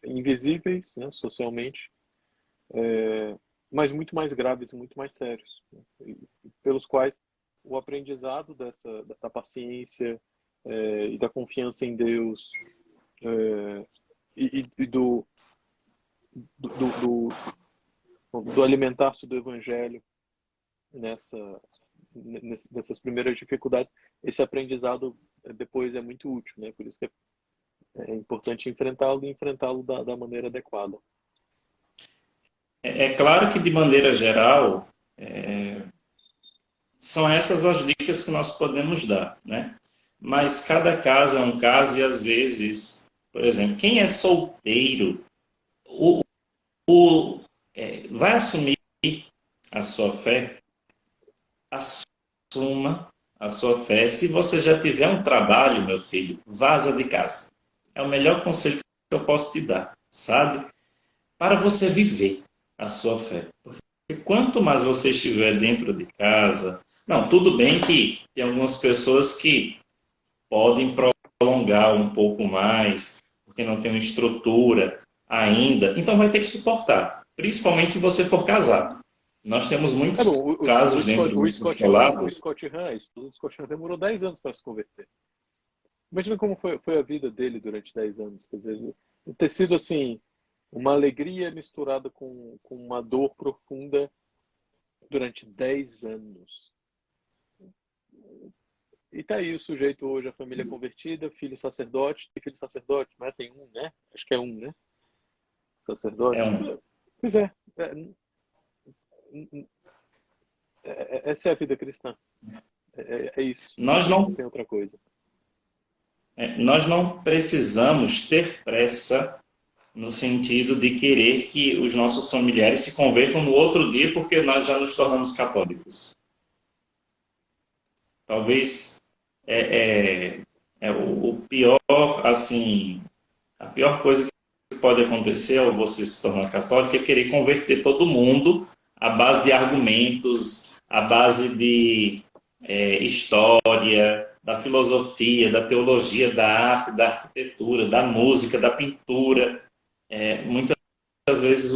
invisíveis, né, socialmente, mas muito mais graves e muito mais sérios, né, pelos quais o aprendizado da paciência e da confiança em Deus e do alimentar-se do Evangelho nessas primeiras dificuldades, esse aprendizado depois é muito útil, né? Por isso que é importante enfrentá-lo e enfrentá-lo da maneira adequada. É claro que, de maneira geral, são essas as dicas que nós podemos dar, né? Mas cada caso é um caso e, às vezes, Por exemplo, quem é solteiro o, vai assumir a sua fé, assuma a sua fé. Se você já tiver um trabalho, meu filho, vaza de casa. É o melhor conselho que eu posso te dar, sabe? Para você viver a sua fé. Porque quanto mais você estiver dentro de casa, não, tudo bem que tem algumas pessoas que podem prolongar um pouco mais, porque não tem uma estrutura ainda, então vai ter que suportar, principalmente se você for casado. Nós temos É muitos bom, casos dentro do O apostolado. Scott Hahn, a esposa do Scott Hahn, demorou 10 anos para se converter. Imagina como foi a vida dele durante 10 anos. Quer dizer, ter sido assim, uma alegria misturada com uma dor profunda durante 10 anos. E tá aí o sujeito hoje, a família convertida, filho sacerdote, tem filho sacerdote, mas tem um, né? Acho que é um, né? É Sacerdote. um, Pois essa é a vida cristã. É isso, nós não não, tem outra coisa. nós não precisamos ter pressa no sentido de querer que os nossos familiares se convertam no outro dia porque nós já nos tornamos católicos. Talvez é, é, é o pior, assim, a pior coisa que pode acontecer ao você se tornar católico é querer converter todo mundo à base de argumentos, à base de história, da filosofia, da teologia, da arte, da arquitetura, da música, da pintura. Muitas vezes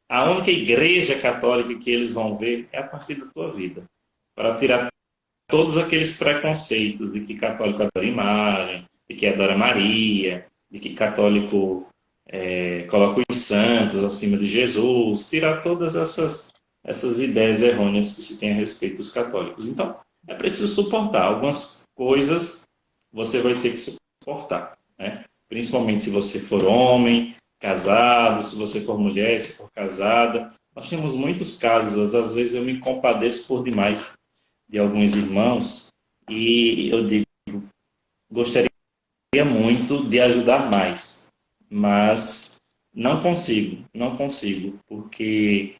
a única igreja católica que eles vão ver é a partir da tua vida, para tirar todos aqueles preconceitos de que católico adora imagem, de que adora Maria, de que católico coloca os santos acima de Jesus, tirar todas essas ideias errôneas que se tem a respeito dos católicos. Então, é preciso suportar. Algumas coisas você vai ter que suportar, né? Principalmente se você for homem, casado, se você for mulher, se for casada. Nós temos muitos casos, às vezes eu me compadeço por demais de alguns irmãos e eu digo, gostaria muito de ajudar mais, mas não consigo, porque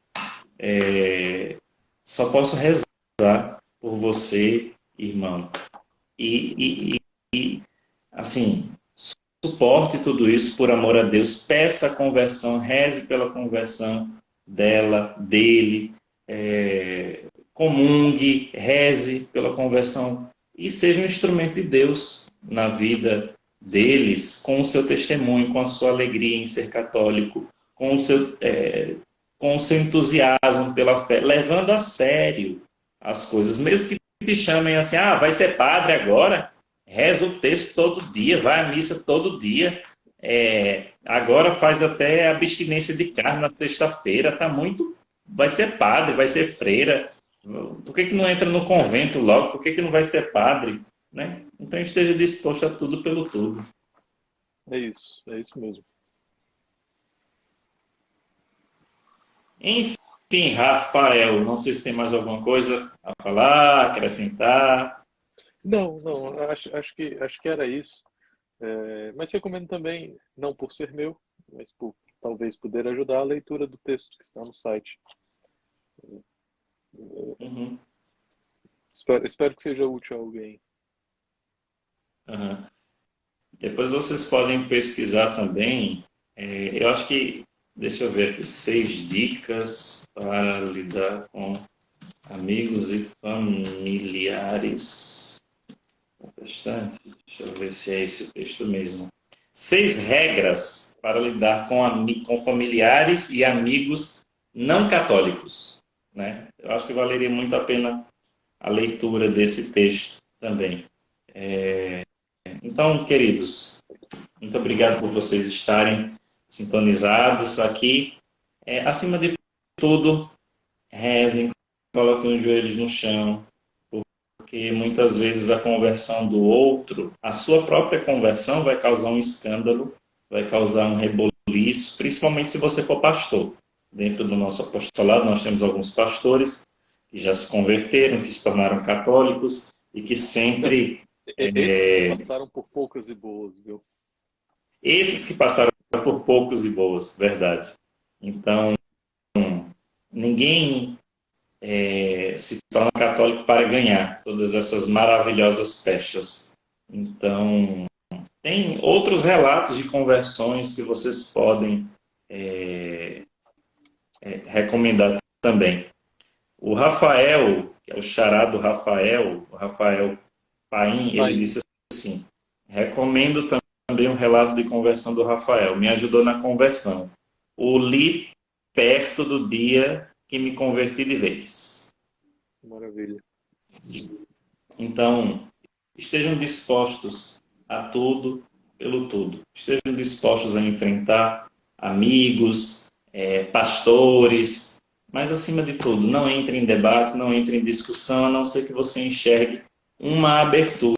só posso rezar por você, irmão. E assim, suporte tudo isso por amor a Deus, peça a conversão, reze pela conversão dela, dele, comungue, reze pela conversão e seja um instrumento de Deus na vida deles, com o seu testemunho, com a sua alegria em ser católico, com o seu entusiasmo pela fé, levando a sério as coisas, mesmo que te chamem assim, vai ser padre agora, reza o texto todo dia, vai à missa todo dia, agora faz até abstinência de carne na sexta-feira, tá muito, vai ser padre, vai ser freira, por que não entra no convento logo, por que não vai ser padre, né? Então esteja disposto a tudo pelo tudo. É isso mesmo. Enfim, Rafael, não sei se tem mais alguma coisa a falar, acrescentar. Não, acho que era isso. Mas recomendo também, não por ser meu, mas por talvez poder ajudar a leitura do texto que está no site. Uhum, Espero que seja útil a alguém. uhum. Depois vocês podem pesquisar também. Eu acho que, deixa eu ver aqui, 6 dicas para lidar com amigos e familiares. Bastante. Deixa eu ver se é esse o texto mesmo. 6 regras para lidar com familiares e amigos não católicos. Né? Eu acho que valeria muito a pena a leitura desse texto também. Então, queridos, muito obrigado por vocês estarem sintonizados aqui. Acima de tudo, rezem, coloquem os joelhos no chão, porque muitas vezes a conversão do outro, a sua própria conversão vai causar um escândalo, vai causar um reboliço, principalmente se você for pastor. Dentro do nosso apostolado, nós temos alguns pastores que já se converteram, que se tornaram católicos e que Não, sempre esses passaram por poucas e boas, viu? Esses que passaram por poucos e boas, verdade. Então, ninguém se torna católico para ganhar todas essas maravilhosas festas. Então, tem outros relatos de conversões que vocês podem recomendar também. O Rafael, que é o xará do Rafael, o Rafael Paim, ele Aí, disse assim: recomendo também um relato de conversão do Rafael. Me ajudou na conversão. O li perto do dia que me converti de vez. maravilha. Então, estejam dispostos a tudo pelo tudo. Estejam dispostos a enfrentar amigos, pastores, mas acima de tudo, não entre em debate, não entre em discussão, a não ser que você enxergue uma abertura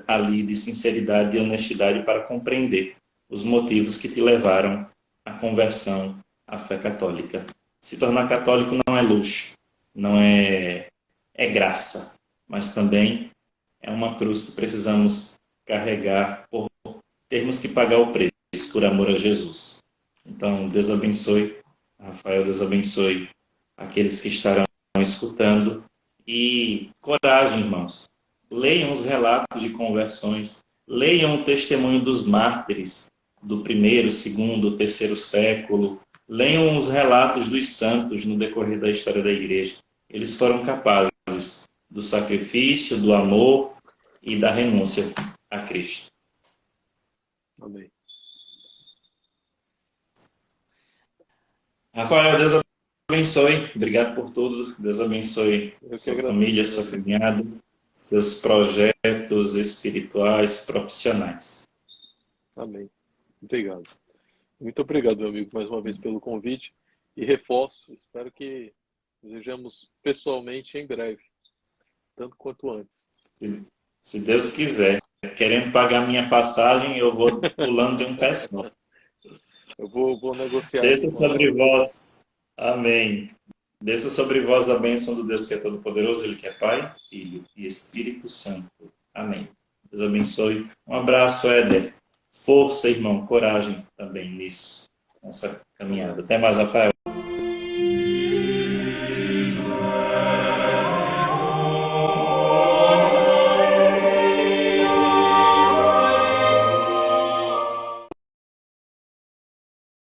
ali de sinceridade e honestidade para compreender os motivos que te levaram à conversão à fé católica. Se tornar católico não é luxo, não é graça, mas também é uma cruz que precisamos carregar por termos que pagar o preço por amor a Jesus. Então, Deus abençoe, Rafael, Deus abençoe aqueles que estarão escutando e coragem, irmãos. Leiam os relatos de conversões, leiam o testemunho dos mártires do primeiro, segundo, terceiro século, leiam os relatos dos santos no decorrer da história da igreja. Eles foram capazes do sacrifício, do amor e da renúncia a Cristo. Amém. Rafael, Deus abençoe. Obrigado por tudo. Deus abençoe Eu que sua família, agradeço, meu sua amigo. caminhada, seus projetos espirituais, profissionais. Amém. Obrigado. Muito obrigado, meu amigo, mais uma vez pelo convite. E reforço, espero que nos vejamos pessoalmente em breve, tanto quanto antes. Se Deus quiser. Querendo pagar minha passagem, eu vou pulando de um pé só. Eu vou negociar aqui Desça com a sobre noiva. vós. Amém. Desça sobre vós a bênção do Deus que é todo-poderoso, Ele que é Pai, Filho e Espírito Santo. Amém. Deus abençoe. Um abraço, Éder. Força, irmão. Coragem também nisso, nessa Um caminhada. abraço. Até mais, Rafael.